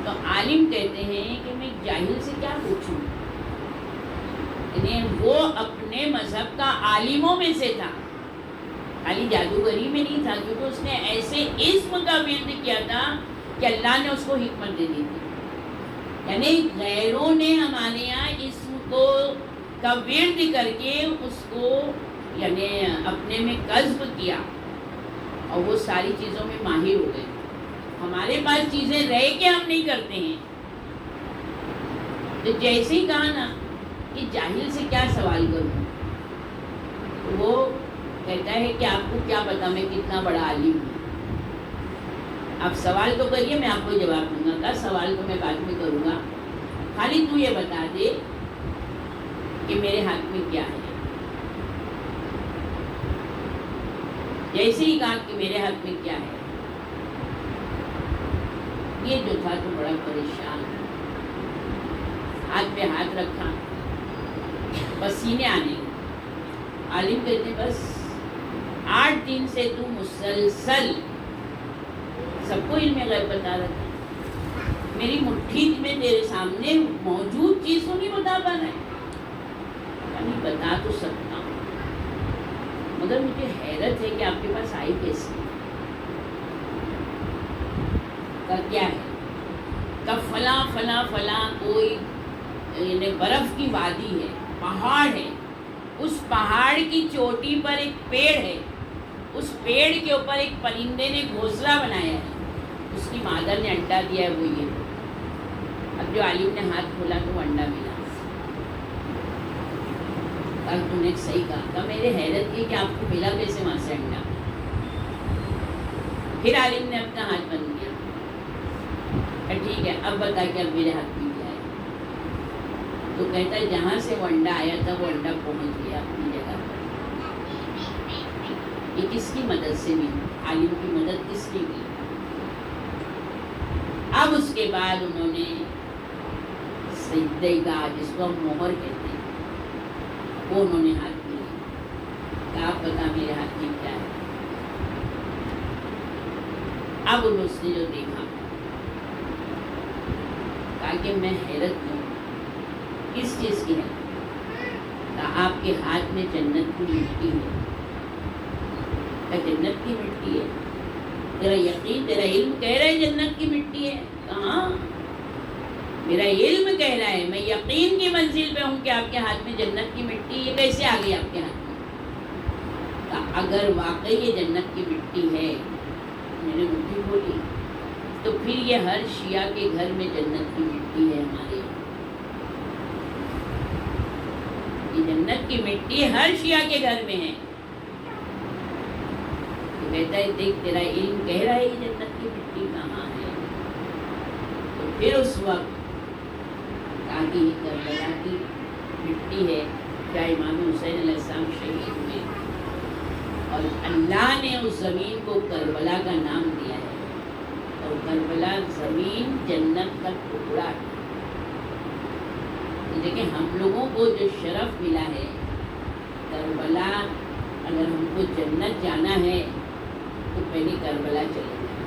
تو عالم کہتے ہیں کہ میں جاہل سے کیا پوچھوں. یعنی وہ اپنے مذہب کا عالموں میں سے تھا، خالی جادوگری میں نہیں تھا، کیونکہ اس نے ایسے اسم کا ورد کیا تھا کہ اللہ نے اس کو حکمت دے دی تھی. یعنی غیروں نے ہمارے یہاں اسم کو کا ورد کر کے اس کو یعنی اپنے میں قذف کیا، اور وہ ساری چیزوں میں ماہر ہو گئے. ہمارے پاس چیزیں رہ کے ہم نہیں کرتے ہیں. تو جیسے ہی کہا نا کہ جاہل سے کیا سوال کروں، وہ کہتا ہے کہ آپ کو کیا پتا میں کتنا بڑا عالم ہوں، آپ سوال تو کریے میں آپ کو جواب دوں گا. کا سوال تو میں بعد میں کروں گا، خالی تو یہ بتا دے کہ میرے ہاتھ میں کیا ہے. جیسے ہی کہا کہ میرے ہاتھ میں کیا ہے، یہ جو تھا تو بڑا پریشان، ہاتھ پہ ہاتھ رکھا، پسینے آنے. عالم کہتے بس 8 دن سے تو مسلسل سب کو علم غیب بتا رہا تھا، میری مٹھی میں تیرے سامنے موجود چیز کو نہیں بتا پا رہا ہے. نہیں بتا تو سکتا ہوں، مگر مجھے حیرت ہے کہ آپ کے پاس آئی کیسے. کیا ہے کہ فلاں فلاں فلاں کوئی یعنی برف کی وادی ہے، پہاڑ ہے، اس پہاڑ کی چوٹی پر ایک پیڑ ہے، اس پیڑ کے اوپر ایک پرندے نے گھونسلہ بنایا ہے، اس کی مادر نے انڈا دیا ہے، وہ یہ۔ اب جو عالم نے ہاتھ کھولا تو وہ انڈا ملا۔ تم نے صحیح کہا، میرے حیرت کی کہ آپ کو ملا کیسے وہاں سے انڈا؟ پھر عالم نے اپنا ہاتھ بند کیا، ٹھیک ہے اب بتا کہ اب میرے ہاتھ میں کیا ہے؟ تو کہتا ہے جہاں سے وہ انڈا آیا تھا وہ انڈا پہنچ گیا اپنی جگہ پر۔ یہ کس کی مدد سے ملی؟ عالم کی مدد کس نے کی؟ اب اس کے بعد انہوں نے سجدہ گاہ، جس کو ہم مہر کہتے ہیں، وہ انہوں نے ہاتھ میں کہا آپ بتا میرے ہاتھ میں کیا ہے؟ اب اس نے جو دیکھا کہا کہ میں حیرت ہوں، کس چیز کی ہے؟ کہا آپ کے ہاتھ میں جنت کی مٹی ہے۔ کہا جنت کی مٹی ہے؟ تیرا یقین، تیرا علم کہہ رہا ہے جنت کی مٹی ہے؟ کہاں، میرا علم کہہ رہا ہے، میں یقین کی منزل پہ ہوں کہ آپ کے ہاتھ میں جنت کی مٹی، یہ کیسے آ گئی آپ کے ہاتھ میں؟ کہا اگر واقعی یہ جنت کی مٹی ہے، میں نے مٹھی بولی، تو پھر یہ ہر شیعہ کے گھر میں جنت کی مٹی ہے ہمارے یہاں۔ یہ جنت کی مٹی ہر شیعہ کے گھر میں ہے۔ تو کہتا ہے دیکھ تیرا علم کہہ رہا ہے یہ جنت کی مٹی کہاں ہے؟ تو پھر اس وقت کہا کہ یہ کربلا کی مٹی ہے، کیا امام حسین علیہ السلام شہید ہوئے اور اللہ نے اس زمین کو کربلا کا نام دیا ہے، اور کربلا زمین جنت کا ٹکڑا ہے۔ دیکھیں ہم لوگوں کو جو شرف ملا ہے، کربلا، اگر ہم کو جنت جانا ہے تو پہلے کربلا چلے جائیں۔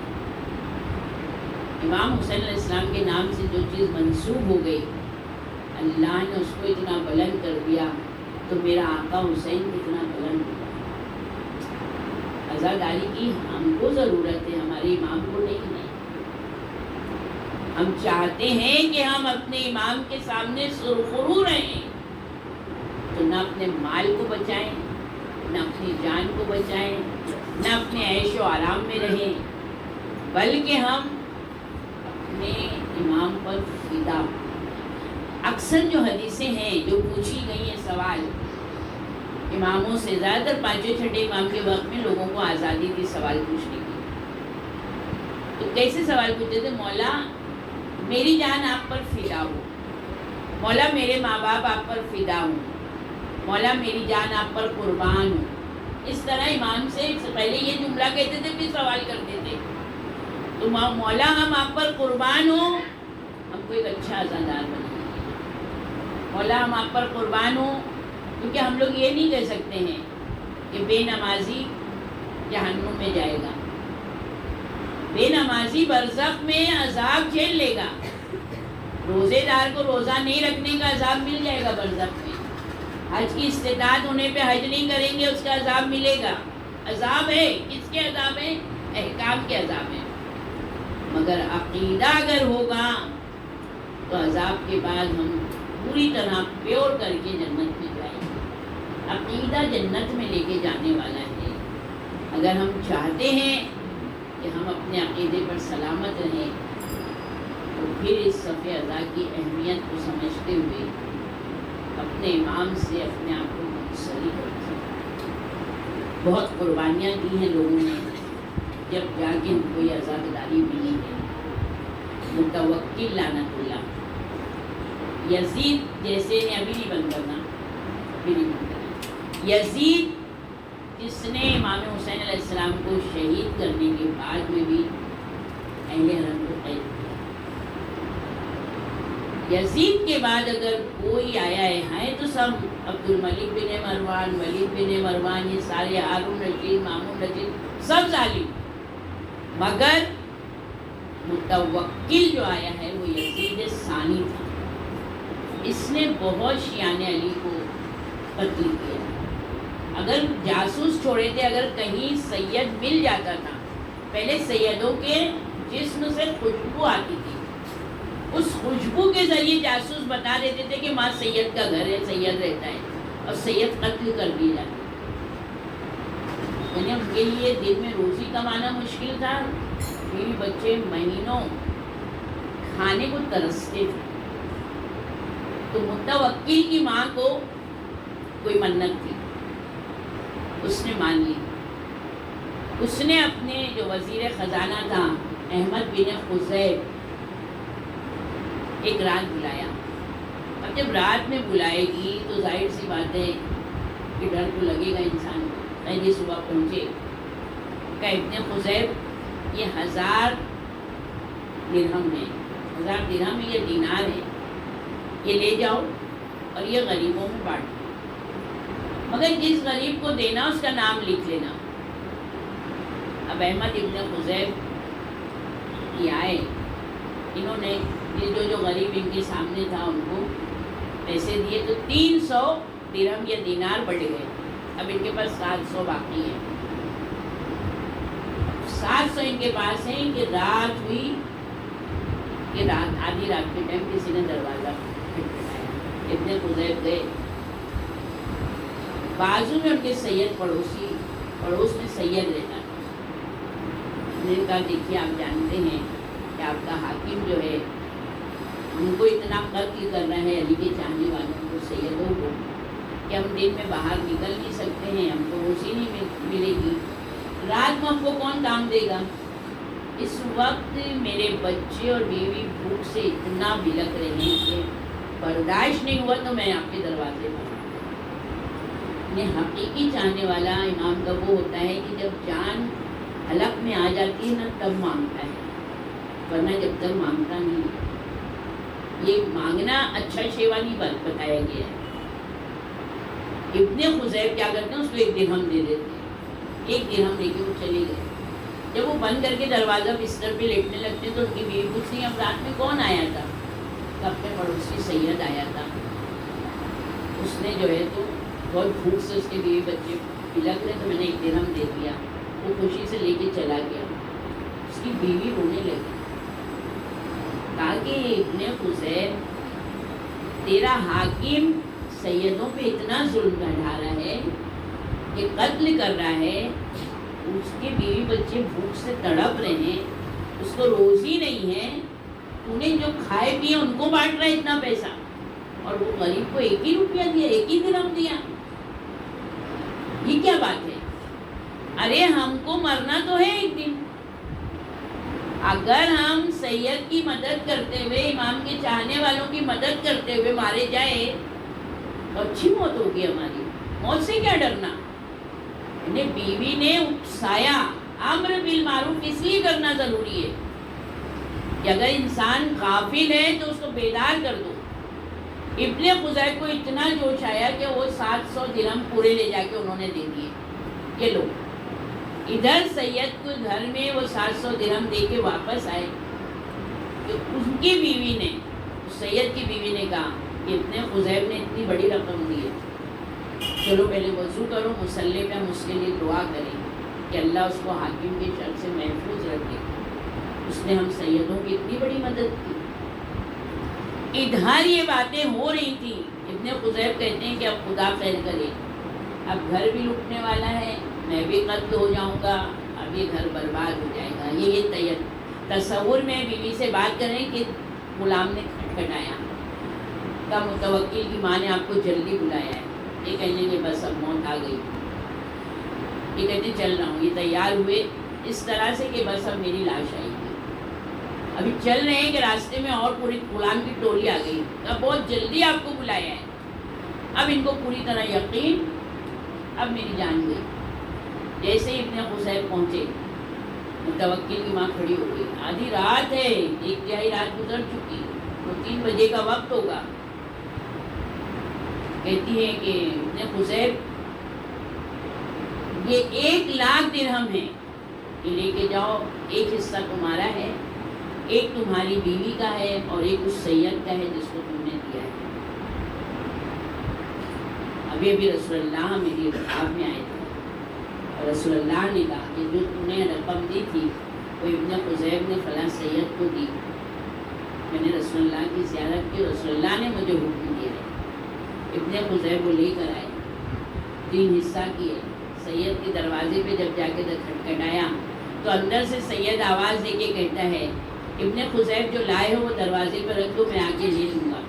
امام حسین علیہ السلام کے نام سے جو چیز منسوب ہو گئی، اللہ نے اس کو اتنا بلند کر دیا، تو میرا آقا حسین کتنا بلند ہوا۔ عزاداری کی ہم کو ضرورت ہے، ہمارے امام کو نہیں ہے۔ ہم چاہتے ہیں کہ ہم اپنے امام کے سامنے سرخرو رہیں، تو نہ اپنے مال کو بچائیں، نہ اپنی جان کو بچائیں، نہ اپنے عیش و آرام میں رہیں، بلکہ ہم اپنے امام پر فدا۔ اکثر جو حدیثیں ہیں جو پوچھی گئی ہیں سوال اماموں سے، زیادہ تر پانچویں چھٹے امام کے وقت میں لوگوں کو آزادی تھی سوال پوچھنے کی، تو کیسے سوال پوچھتے تھے؟ مولا میری جان آپ پر فدا ہو، مولا میرے ماں باپ آپ پر فدا ہوں، مولا میری جان آپ پر قربان ہو۔ اس طرح امام سے پہلے یہ جملہ کہتے تھے پھر سوال کرتے تھے، تو مولا ہم آپ پر قربان ہوں، ہم کو ایک اچھا عزادار بنائیے، مولا ہم آپ پر قربان ہوں، کیونکہ ہم لوگ یہ نہیں کہہ سکتے ہیں کہ بے نمازی جہنم میں جائے گا، بے نمازی برزخ میں عذاب جھیل لے گا، روزے دار کو روزہ نہیں رکھنے کا عذاب مل جائے گا برزخ میں، حج کی استطاعت ہونے پہ حج نہیں کریں گے اس کا عذاب ملے گا۔ عذاب ہے، کس کے عذاب ہے؟ احکام کے عذاب ہے، مگر عقیدہ اگر ہوگا تو عذاب کے بعد ہم پوری طرح پیور کر کے جنت میں جائیں گے۔ عقیدہ جنت میں لے کے جانے والا ہے۔ اگر ہم چاہتے ہیں کہ ہم اپنے عقیدے پر سلامت رہیں تو پھر اس صف اعضاء کی اہمیت کو سمجھتے ہوئے اپنے امام سے اپنے آپ کو منسلک رکھیں۔ بہت قربانیاں دی ہیں لوگوں نے، جب جا کے ہم کو یہ عزاداری ملی ہے۔ متوکل لعنت اللہ، یزید جیسے نے ابھی نہیں بند کرنا، ابھی نہیں بند کرنا، یزید جس نے امام حسین علیہ السلام کو شہید کرنے کے بعد میں بھی اہل حرم کو قید کیا۔ یزید کے بعد اگر کوئی آیا ہے تو سب عبد الملک بن مروان، ولید بن مروان، یہ سارے ہارون رشید، مامون رشید، سب ظالم، مگر متوکل جو آیا ہے وہ یزید ثانی تھا۔ اس نے بہت شیعان علی کو قتل کیا۔ اگر جاسوس چھوڑے تھے، اگر کہیں سید مل جاتا تھا، پہلے سیدوں کے جسم سے خوشبو آتی تھی، اس خوشبو کے ذریعے جاسوس بتا دیتے تھے کہ وہاں سید کا گھر ہے، سید رہتا ہے، اور سید قتل کر دیے جاتے، یعنی ان کے لیے دن میں روزی کمانا مشکل تھا، بیوی بچے مہینوں کھانے کو ترستے تھے۔ تو متوکل کی ماں کو کوئی منت تھی، اس نے مان لی۔ اس نے اپنے جو وزیر خزانہ تھا احمد بن خزیب ایک رات بلایا۔ اب جب رات میں بلائے گی تو ظاہر سی بات ہے کہ ڈر تو لگے گا انسان کو۔ پہلے صبح پہنچے، کہ ابن خزیب یہ 1000 درہم ہے، 1000 درہم یہ دینار ہے، یہ لے جاؤ اور یہ غریبوں میں بانٹ دو، مگر جس غریب کو دینا اس کا نام لکھ لینا۔ اب احمد ابن خزیب یہ آئے، انہوں نے یہ جو غریب ان کے سامنے تھا ان کو پیسے دیے، تو 300 درہم یا دینار بڑھ گئے۔ اب ان کے پاس 700 باقی ہیں۔ 700 ان کے پاس ہیں کہ رات ہوئی، کہ رات آدھی رات کے ٹائم کسی نے دروازہ کھٹکھٹایا، ابن خزیب گئے، بازو میں ان کے سید پڑوس میں سید رہتا تھا۔ انہوں نے کہا دیکھیے آپ جانتے ہیں کہ آپ کا حاکم جو ہے ہم کو اتنا قتل کر رہا ہے علی کے چاہنے والوں کو، سیدوں کو، کہ ہم دن میں باہر نکل نہیں سکتے ہیں، ہم کو روزی نہیں ملے گی، رات میں ہم کو کون کام دے گا؟ اس وقت میرے بچے اور بیوی بھوک سے اتنا بلک رہے ہیں کہ برداشت نہیں ہوا تو میں آپ کے دروازے پر۔ حقیقی چاہنے والا امام کا وہ ہوتا ہے کہ جب جان حلق میں آ جاتی ہے نا تب مانگتا ہے، ورنہ جب تک مانگتا نہیں۔ یہ مانگنا اچھا شیوا نہیں بتایا گیا ہے۔ ابن خزیب کیا کرتے ہیں، اس کو 1 درہم دے دیتے ہیں، 1 درہم دے کے وہ چلے گئے۔ جب وہ بند کر کے دروازہ بستر پہ لیٹنے لگتے تو ان کی بیوی پوچھتی اب رات میں کون آیا تھا؟ تو اپنے پڑوسی سید آیا تھا، اس نے جو ہے تو بہت بھوک سے اس کے بیوی بچے پلک رہے تو میں نے 1 درہم دے دیا، وہ خوشی سے لے کے چلا گیا۔ اس کی بیوی رونے لگی، کہا کہ ابن خزیب تیرا حاکم سیدوں پہ اتنا ظلم ڈھا رہا ہے کہ قتل کر رہا ہے، اس کے بیوی بچے بھوک سے تڑپ رہے ہیں، اس کو روزی نہیں ہے، انہیں جو کھائے پیے ان کو بانٹ رہا ہے اتنا پیسہ، اور وہ غریب کو 1 ہی روپیہ دیا، 1 ہی درہم دیا۔ یہ کیا بات ہے؟ ارے ہم کو مرنا تو ہے ایک دن، اگر ہم سید کی مدد کرتے ہوئے، امام کے چاہنے والوں کی مدد کرتے ہوئے مارے جائے تو اچھی موت ہوگی ہماری، موت سے کیا ڈرنا۔ انہیں بیوی نے اکسایا، امر بالمعروف اس لیے کرنا ضروری ہے کہ اگر انسان غافل ہے تو اس کو بیدار کر دو۔ ابن خزیب کو اتنا جوش آیا کہ وہ 700 درہم پورے لے جا کے انہوں نے دے دیے، یہ لو۔ ادھر سید کو گھر میں وہ 700 درہم دے کے واپس آئے کہ ان کی بیوی نے، سید کی بیوی نے کہا کہ ابن خزیب نے اتنی بڑی رقم دی ہے، چلو پہلے وضو کرو، مصلی پہ ہم اس کے لیے دعا کریں کہ اللہ اس کو حاکم کے شر سے محفوظ رکھے، اس نے ہم سیدوں کی اتنی بڑی مدد کی۔ ادھر یہ باتیں ہو رہی تھی، ابن خزیب کہتے ہیں کہ اب خدا خیر کرے، اب گھر بھی لٹنے والا ہے، میں بھی قتل ہو جاؤں گا، اب یہ گھر برباد ہو جائے گا۔ یہ تصور میں بیوی سے بات کر رہے ہیں کہ غلام نے کھٹکھٹایا، کا متوکل کی ماں نے آپ کو جلدی بلایا ہے۔ یہ کہنے کہ بس اب موت آ گئی، یہ کہتے چل رہا ہوں۔ یہ تیار ہوئے اس طرح سے کہ بس اب میری لاش آئے گی، ابھی چل رہے ہیں کہ راستے میں اور پوری غلام کی ٹولی آ گئی، اب بہت جلدی آپ کو بلایا ہے، اب ان کو پوری طرح یقین اب میری جان گئی۔ جیسے ہی ابن خزیب پہنچے، متوکل کی ماں کھڑی ہو گئی، آدھی رات ہے، 1/3 رات گزر چکی، 3 بجے کا وقت ہوگا۔ کہتی ہے کہ ابن خزیب یہ 1,00,000 درہم ہے، یہ لے کے جاؤ، ایک حصہ تمہارا ہے، ایک تمہاری بیوی کا ہے، اور ایک اس سید کا ہے جس کو تم نے دیا ہے۔ ابھی رسول اللہ میری خواب میں آئے تھے، اور رسول اللہ نے کہا کہ جو تم نے رقم دی تھی وہ ابن خزیب نے فلاں سید کو دی، میں نے رسول اللہ کی زیارت کی، رسول اللہ نے مجھے حکم دیا ہے۔ ابن خزیب کو لے کر آئے، 3 حصہ کیے. سید کے دروازے پہ جب جا کے کھٹکھٹایا تو اندر سے سید آواز دے کے کہتا ہے ابن خزیب جو لائے ہو وہ دروازے پہ رکھ دو, میں آ کے لے لوں گا.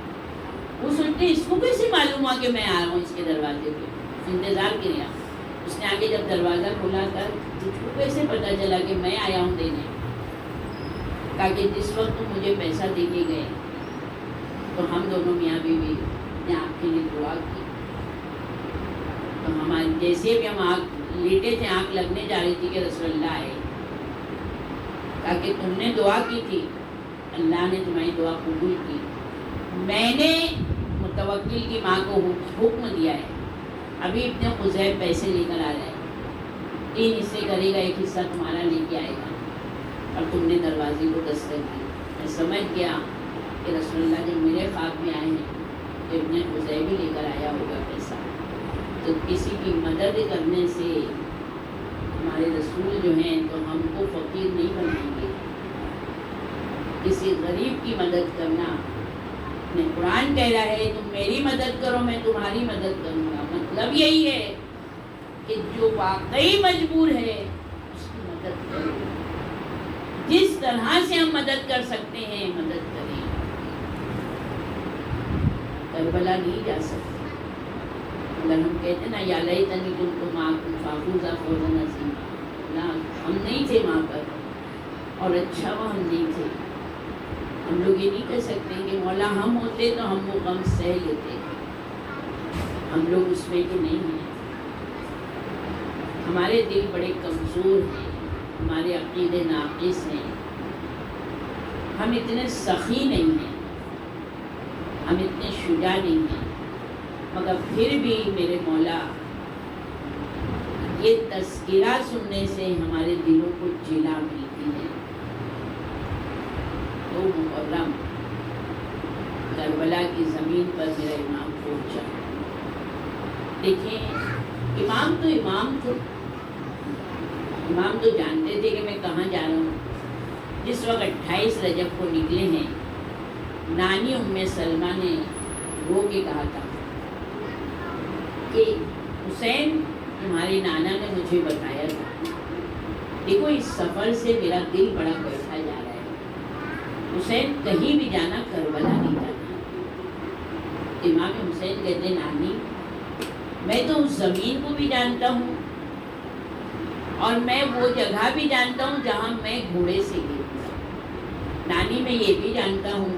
وہ سنتے اس کو کیسے معلوم ہوا کہ میں آ رہا ہوں اس کے دروازے پہ, انتظار کیا. اس نے آگے جب دروازہ کھولا تھا تجھ کو کیسے پتا چلا کہ میں آیا ہوں دینے, کہا کہ جس وقت تم مجھے پیسہ دے کے گئے تو ہم دونوں میاں بیوی نے آپ کے لیے دعا کی. تو ہمارے جیسے بھی ہم آنکھ لیٹے تھے, آنکھ لگنے جا رہی تھی کہ رسول اللہ آئے, کہا کہ تم نے دعا کی تھی, اللہ نے تمہاری دعا قبول کی. میں نے متوکل کی ماں کو حکم دیا ہے, ابھی ابن خزیب پیسے لے کر آ رہا ہے, 3 حصے کرے گا, 1 حصہ تمہارا لے کے آئے گا. اور تم نے دروازے کو دستک دی. میں سمجھ گیا کہ رسول اللہ جب میرے خواب میں آئے ہیں تو ابن خزیب بھی لے کر آیا ہوگا پیسہ. تو کسی کی مدد کرنے سے ہمارے رسول جو ہیں تو ہم کو فقیر نہیں بنائیں گے. کسی غریب کی مدد کرنا, قرآن کہہ رہا ہے تم میری مدد کرو میں تمہاری مدد کروں گا. مطلب یہی ہے کہ جو واقعی مجبور ہے اس کی مدد کرو. جس طرح سے ہم مدد کر سکتے ہیں مدد کریں. کربلا نہیں جا سکتے. اگر ہم کہتے نا یا لیتنی کنت معکم فافوز فوزا عظیما, نہ ہم نہیں تھے وہاں پر اور اچھا وہ ہم نہیں تھے. ہم لوگ یہ نہیں کہہ سکتے کہ مولا ہم ہوتے تو ہم وہ غم سہ لیتے. ہم لوگ اس میں کہ نہیں ہیں. ہمارے دل بڑے کمزور ہیں, ہمارے عقیدے ناقص ہیں, ہم اتنے سخی نہیں ہیں, ہم اتنے شجاع نہیں ہیں. مگر پھر بھی میرے مولا یہ تذکرہ سننے سے ہمارے دلوں کو جلا ملتی ہے. تو محرم کربلا کی زمین پر میرا امام پہنچا. دیکھیں امام تو امام تھے, امام تو جانتے تھے کہ میں کہاں جا رہا ہوں. جس وقت 28 رجب کو نکلے ہیں, نانی ام سلمہ نے رو کے کہا تھا کہ حسین تمہارے نانا نے مجھے بتایا تھا, دیکھو اس سفر سے میرا دل بڑا بیٹھا جا رہا ہے. حسین کہیں بھی جانا کربلا نہیں جانا. امام حسین کہتے نانی میں تو اس زمین کو بھی جانتا ہوں اور میں وہ جگہ بھی جانتا ہوں جہاں میں گھوڑے سے گئی. نانی میں یہ بھی جانتا ہوں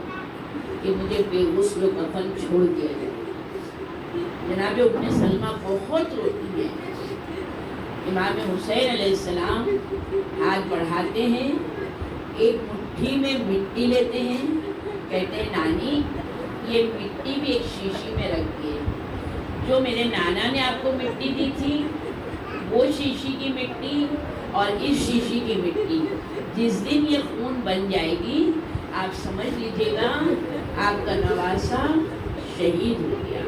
کہ مجھے بے غسل و کفن چھوڑ دیا جائے. جناب ابن سلمہ بہت روتی ہے. امام حسین علیہ السلام ہاتھ بڑھاتے ہیں, ایک مٹھی میں مٹی لیتے ہیں, کہتے ہیں نانی یہ مٹی بھی ایک شیشی میں رکھ دیے. جو میرے نانا نے آپ کو مٹی دی تھی وہ شیشی کی مٹی اور اس شیشی کی مٹی, جس دن یہ خون بن جائے گی آپ سمجھ لیجیے گا آپ کا نواسا شہید ہو گیا.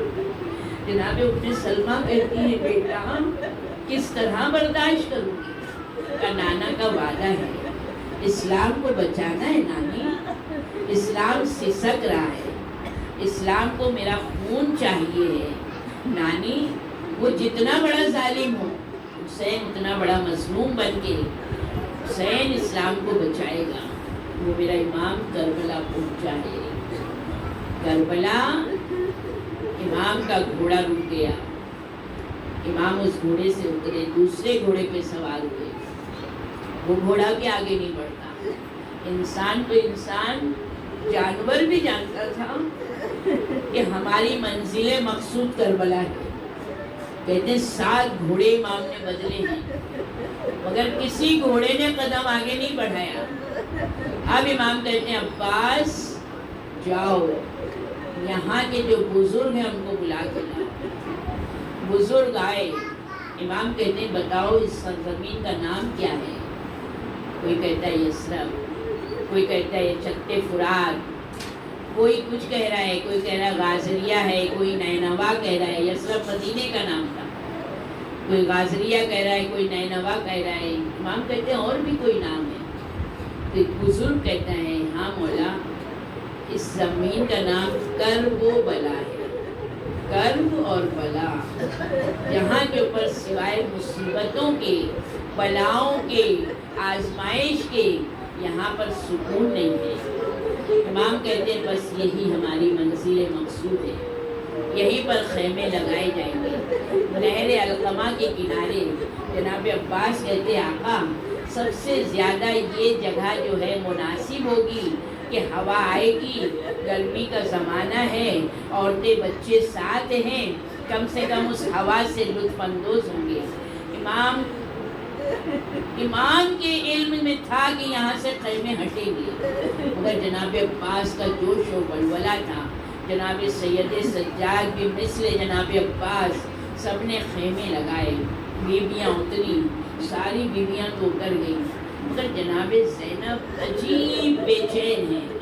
جناب ابن سلمہ کہتی ہے بیٹا کس طرح برداشت کروں گی, کا نانا کا وعدہ ہے اسلام کو بچانا ہے نانی, اسلام سسک رہا ہے, اسلام کو میرا خون چاہیے ہے نانی. وہ جتنا بڑا ظالم ہو حسین اتنا بڑا مظلوم بن کے حسین اسلام کو بچائے گا. وہ میرا امام کربلا پہنچا ہے. کربلا امام کا گھوڑا رک گیا, امام اس گھوڑے سے اترے, دوسرے گھوڑے پہ سوار ہوئے. وہ گھوڑا کے آگے نہیں بڑھتا. انسان تو انسان, جانور بھی جانتا تھا کہ ہماری منزل مقصود کربلا ہے. کہتے ہیں 7 گھوڑے امام نے بدلے ہیں مگر کسی گھوڑے نے قدم آگے نہیں بڑھایا. اب امام کہتے ہیں عباس جاؤ یہاں کے جو بزرگ ہیں ان کو بلا کے لاؤ. بزرگ آئے. امام کہتے ہیں بتاؤ اس سرزمین کا نام کیا ہے. کوئی کہتا ہے یثرب, کوئی کہتا ہے چت فرات, کوئی کچھ کہہ رہا ہے, کوئی کہہ رہا ہے غازریہ ہے, کوئی نینوا کہہ رہا ہے. یثرب مدینے کا نام تھا. کوئی غازریہ کہہ رہا ہے, کوئی نینوا کہہ رہا ہے. امام کہتے ہیں اور بھی کوئی نام ہے. تو ایک بزرگ کہتا ہے ہاں مولا اس زمین کا نام کرب و بلا ہے. کرب اور بلا، جہاں کے اوپر سوائے مصیبتوں کے، بلاؤں کے، آزمائش کے یہاں پر سکون نہیں ہے۔ امام کہتے ہیں بس یہی ہماری منزل مقصود ہے، یہیں پر خیمے لگائے جائیں گے۔ نہر علقمہ کے کنارے جناب عباس کہتے ہیں آقا سب سے زیادہ یہ جگہ جو ہے مناسب ہوگی کہ ہوا آئے گی، گرمی کا زمانہ ہے، عورتیں بچے ساتھ ہیں، کم سے کم اس ہوا سے لطف اندوز ہوں گے۔ امام کے علم میں تھا کہ یہاں سے خیمے ہٹیں گے، مگر جناب عباس کا جوش و ولولہ تھا۔ جناب سید سجاد بھی مثل جناب عباس سب نے خیمے لگائے، بیویاں اتری، ساری بیویاں تو اتر گئیں، مگر جناب زینب عجیب بے چین ہیں۔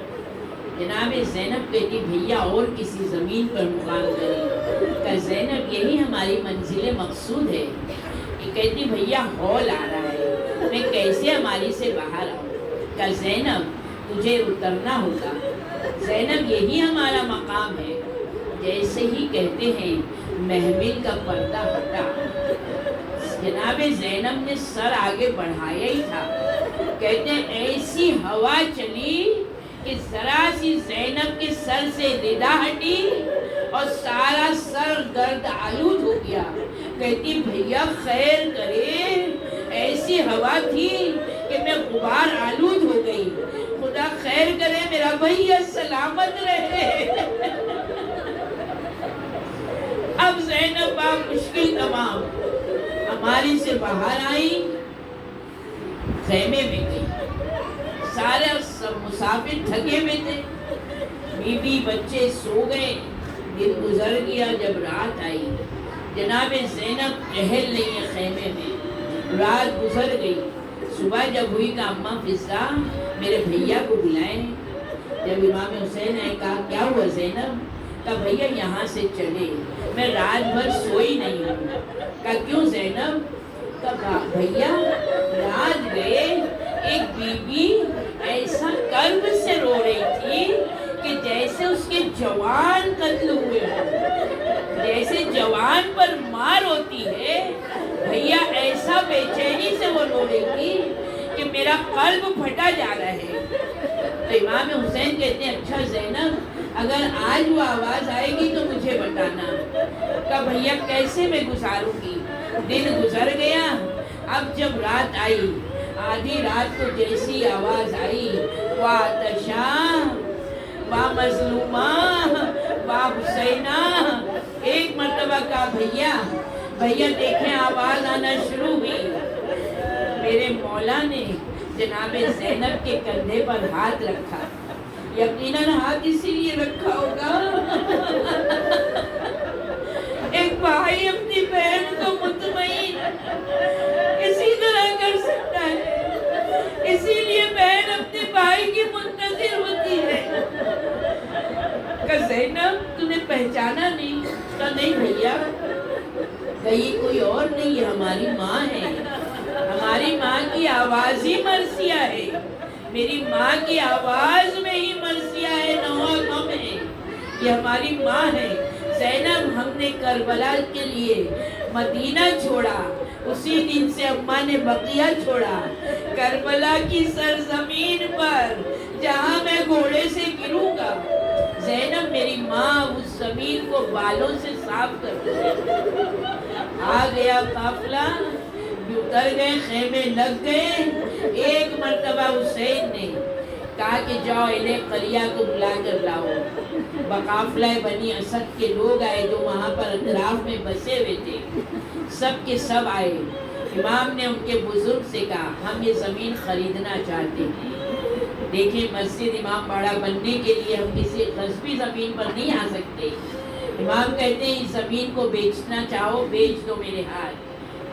جناب زینب کہتی بھیا اور کسی زمین پر مقام کریں، کہ زینب یہی ہماری منزل مقصود ہے۔ یہ کہتی بھیا ہال آ رہا ہے، میں کیسے ہماری سے باہر آؤں؟ کہ زینب تجھے اترنا ہوگا، زینب یہی ہمارا مقام ہے۔ جیسے ہی کہتے ہیں محمل کا پردہ ہٹا، جناب زینب نے سر آگے بڑھایا ہی تھا، کہتے ہیں ایسی ہوا چلی کہ ذرا سی زینب کے سر سے ردا ہٹی اور سارا سر درد آلود ہو گیا۔ کہتی بھیا خیر کرے، ایسی ہوا تھی کہ میں غبار آلود ہو گئی، خدا خیر کرے میرا بھیا سلامت رہے۔ اب زینب با مشکل تمام ہماری سے باہر آئی، خیمے میں گئی، سارے مسافر تھکے ہوئے تھے، بیوی بچے سو گئے، دن گزر گیا۔ جب رات آئی جناب زینب ٹہل رہی ہے خیمے میں، رات گزر گئی، صبح جب ہوئی کہ اماں فضا میرے بھیا کو بلائیں۔ جب امام حسین نے کہا کیا ہوا زینب؟ کہا بھیا یہاں سے چلے، میں رات بھر سوئی نہیں ہوں۔ کہا کیوں زینب؟ کہا بھیا رات گئے ایک بی بی ایسا کرب سے رو رہی تھی کہ جیسے اس کے جوان قتل ہوئے ہوں، جیسے جوان پر مار ہوتی ہے، بھیا ایسا بے چینی سے وہ رو رہی تھی کہ میرا قلب پھٹا جا رہا ہے۔ تو امام حسین کہتے ہیں اچھا زینب اگر آج وہ آواز آئے گی تو مجھے بتانا۔ کہ بھیا کیسے میں گزاروں گی، دن گزر گیا۔ اب جب رات آئی، آدھی رات کو جیسی آواز آئی واہ آتشاں واہ مظلوماں واہ حسینہ، ایک مرتبہ کہا بھیا دیکھیں آواز آنا شروع ہوئی۔ میرے مولا نے جناب زینب کے کندھے پر ہاتھ رکھا، یقیناً ہاتھ اسی لیے رکھا ہوگا ایک بھائی اپنی بہن کو مطمئن اسی طرح کر سکتا ہے، اسی لیے بہن اپنے بھائی کی منتظر ہوتی ہے۔ کہ زینب تو نے پہچانا نہیں؟ کہ نہیں بھیا، کہ یہ کوئی اور نہیں، یہ ہماری ماں ہے، ہماری ماں کی آواز ہی مرثیہ ہے، میری ماں کی آواز میں ہی مرثیہ ہے، نوا غم ہے، یہ ہماری ماں ہے۔ زینب ہم نے کربلا کے لیے مدینہ چھوڑا، اسی دن سے اماں نے بقیہ چھوڑا، کربلا کی سرزمین پر جہاں میں گھوڑے سے گروں گا، زینب میری ماں اس زمین کو بالوں سے صاف کر دے۔ آ گیا قافلہ، اتر گئے، خیمے لگ گئے۔ ایک مرتبہ حسین نے کہا کہ جاؤ اہل قریہ کو بلا کر لاؤ۔ بقافلہ بنی اسد کے لوگ آئے جو وہاں پر اطراف میں بسے ہوئے تھے، سب کے سب آئے۔ امام نے ان کے بزرگ سے کہا ہم یہ زمین خریدنا چاہتے ہیں۔ دیکھیں مسجد امام باڑہ بننے کے لیے ہم کسی قصبی زمین پر نہیں آ سکتے۔ امام کہتے ہیں اس زمین کو بیچنا چاہو بیچ دو میرے ہاتھ۔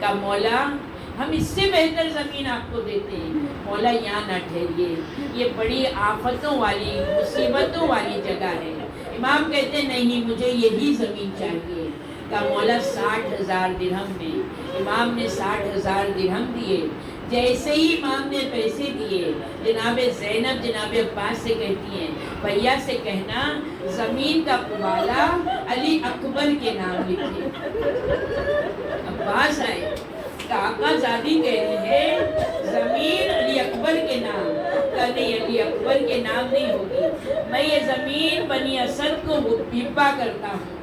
کہا مولا ہم اس سے بہتر زمین آپ کو دیتے ہیں۔ مولا یہاں نہ ٹھہریے، یہ بڑی آفتوں والی مصیبتوں والی جگہ ہے۔ امام کہتے ہیں نہیں مجھے یہی زمین چاہیے۔ کہا مولا 60,000 درہم میں۔ امام نے 60,000 درہم دیے۔ جیسے ہی امام نے پیسے دیے، جناب زینب جناب عباس سے کہتی ہیں بھیا سے کہنا زمین کا قبالہ علی اکبر کے نام لکھے۔ عباس آئے کہ آقا زادی کہہ رہی ہے زمین علی اکبر کے نام، کہ نہیں علی اکبر کے نام نہیں ہوگی، میں یہ زمین بنی اسد کو ہبہ کرتا ہوں۔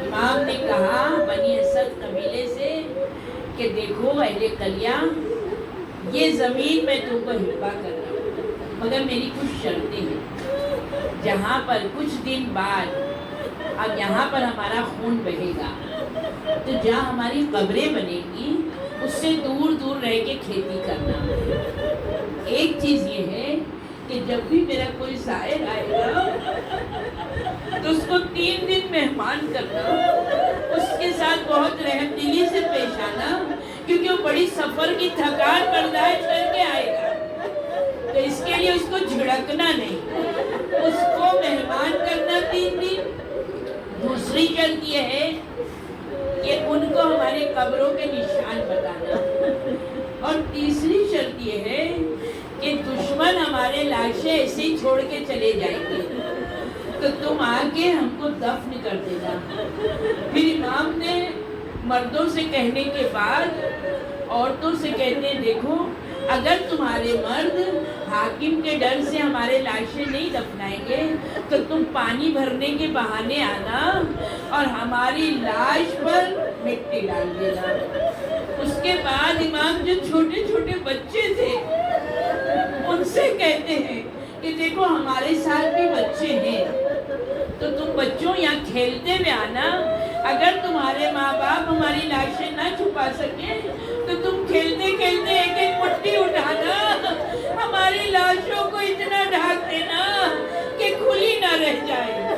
امام نے کہا بنی اسد قبیلے سے کہ دیکھو اہل قلیہ، یہ زمین میں تم کو ہبہ کر رہا ہوں، مگر میری کچھ شرطیں ہیں۔ جہاں پر کچھ دن بعد اب یہاں پر ہمارا خون بہے گا، تو جہاں ہماری قبریں بنے گی اس سے دور دور رہ کے کھیتی کرنا۔ ایک چیز یہ ہے کہ جب بھی میرا کوئی زائر آئے گا تو اس کو 3 دن مہمان کرنا، اس کے ساتھ بہت رحم دلی سے پیش آنا، کیونکہ وہ بڑی سفر کی تھکان برداشت کر کے آئے گا، تو اس کے لیے اس کو جھڑکنا نہیں، اس کو مہمان کرنا 3 دن۔ دوسری شرط یہ ہے کہ ان کو ہمارے قبروں کے نشان بتانا، اور تیسری شرط یہ ہے کہ دشمن ہمارے لاشیں ایسے ہی چھوڑ کے چلے جائیں گے تو تم آ کے ہم کو دفن کر دینا۔ پھر امام نے مردوں سے کہنے کے بعد عورتوں سے کہتے ہیں دیکھو اگر تمہارے مرد حاکم کے ڈر سے ہمارے لاشیں نہیں دفنائیں گے تو تم پانی بھرنے کے بہانے آنا اور ہماری لاش پر مٹی ڈال دینا۔ اس کے بعد امام جو چھوٹے چھوٹے بچے تھے ان سے کہتے ہیں کہ دیکھو ہمارے ساتھ بھی بچے ہیں تو تم بچوں یہاں کھیلتے ہوئے آنا، اگر تمہارے ماں باپ ہماری لاشیں نہ چھپا سکے تو تم کھیلتے کھیلتے ایک ایک مٹی اٹھانا، ہماری لاشوں کو اتنا ڈھانک دینا کہ کھلی نہ رہ جائے۔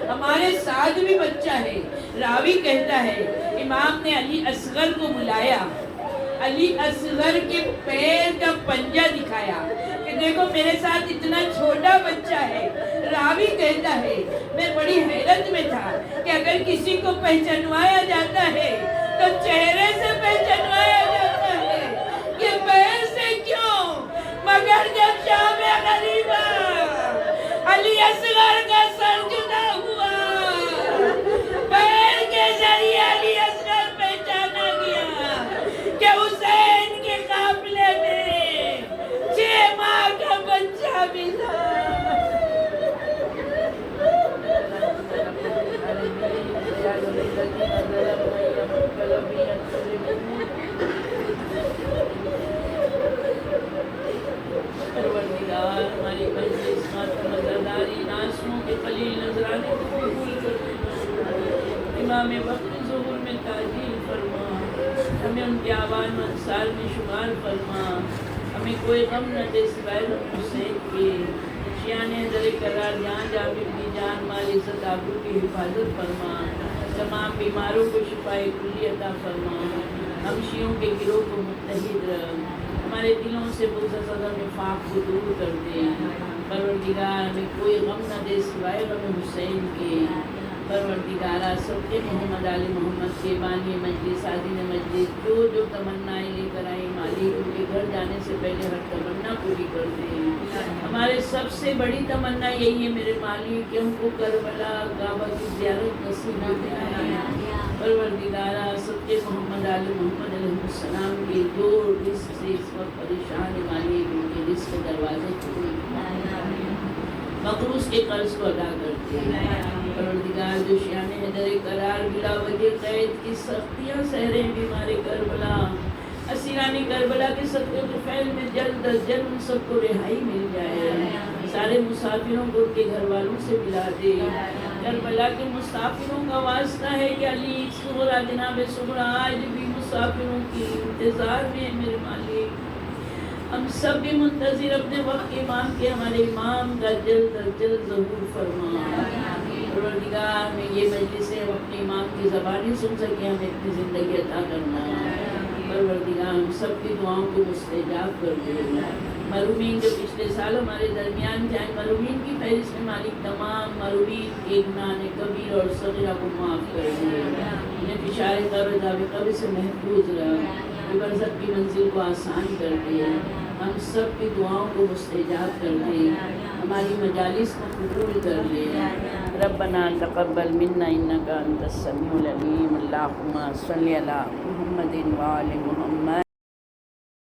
ہمارے ساتھ بھی بچہ ہے۔ راوی کہتا ہے امام نے علی اصغر کو بلایا، علی اصغر کے پیر کا پنجہ دکھایا کہ دیکھو میرے ساتھ اتنا چھوٹا بچہ ہے۔ راوی کہتا ہے میں بڑی حیرت میں تھا کہ اگر کسی کو پہچانوایا جاتا ہے تو چہرے سے پہچانوایا جاتا ہے، یہ پیر سے کیوں؟ مگر جب شام غریبہ علی اصغر کا سر جدا ہوا، پیر کے ذریعے علی اصغر پہچانا گیا کہ حسین کے قافلے میں 6 ماہ کا بچہ بھی تھا۔ پروردگار ہماری مجلس ماتم مزاداری ناسوں کے خلیل نظرانے کو قبول کرنا، امام وقت ظہور میں تاجیل فرما، ہمیں ان کے آوان و انصار میں شمار فرما، ہمیں کوئی غم نہ دے سوائے حسین کے، شیعان حیدر کرار جہاں جابر کی جان مال عزت آبرو کی حفاظت فرما، تمام بیماروں کو شفائے کلی عطا فرما، ہم شیعوں کے گروہ کو متحد رکھ، ہمارے دلوں سے بغض و نفاق کو دور کر دے، پروردگار ہمیں کوئی غم نہ دے سوائے غم حسین کے، پروردگارہ سب کے محمد آل محمد کے بانی مجلس عادل مجلس جو تمنائیں لے کر آئے مالک ان کے گھر جانے سے پہلے ہر تمنا پوری کر دیں۔ ہمارے سب سے بڑی تمنا یہی ہے میرے مالک کہ ہم کو کربلا کعبہ کی زیارت نصیب فرمائے۔ پروردگارہ سب کے محمد آل محمد علیہ السلام کے جو رزق سے اس وقت پریشان مالک ان کے رزق کے دروازے کھولے، مقروض کے قرض کو ادا کرتے ہیں۔ پروردگار جو شیعان حیدر کرار بلا وجہ قید کی سختیاں سہ رہے ہیں بیمار کربلا، اسیران کربلا کے صدقے طفیل میں جلد از جلد ان سب کو رہائی مل جائے، سارے مسافروں کو ان کے گھر والوں سے ملا دے۔ کربلا کے مسافروں کا واسطہ ہے کہ علی صغرا جناب صغرا آج بھی مسافروں کی انتظار میں ہے میرے مالک، ہم سب بھی منتظر اپنے وقت کے امام کے، ہمارے امام کا جلد از جلد ظہور فرما۔ پروردگار میں یہ مجلسیں ہم اپنے امام کی زبانی سن سکیں، ہمیں اپنی زندگی عطا کرنا۔ پروردگار ہم سب کی دعاؤں کو مستجاب کر دے۔ مرحومین جو پچھلے سال ہمارے درمیان جائیں، مرحومین کی فہرست میں مالک تمام مرحومین کے گناہ کبیر اور صغیرہ کو معاف کر دے، انہیں بشارت اور عذاب قبر سے محفوظ رکھ، برزخ کی منزل کو آسان کر دے۔ ہم سب کی دعاؤں کو مستجاب کر دے، ہماری مجالس کو قبول کر لے۔ ربنا تقبل منا انک انت السمیع العلیم، اللہم صلی علی محمد وآل محمد۔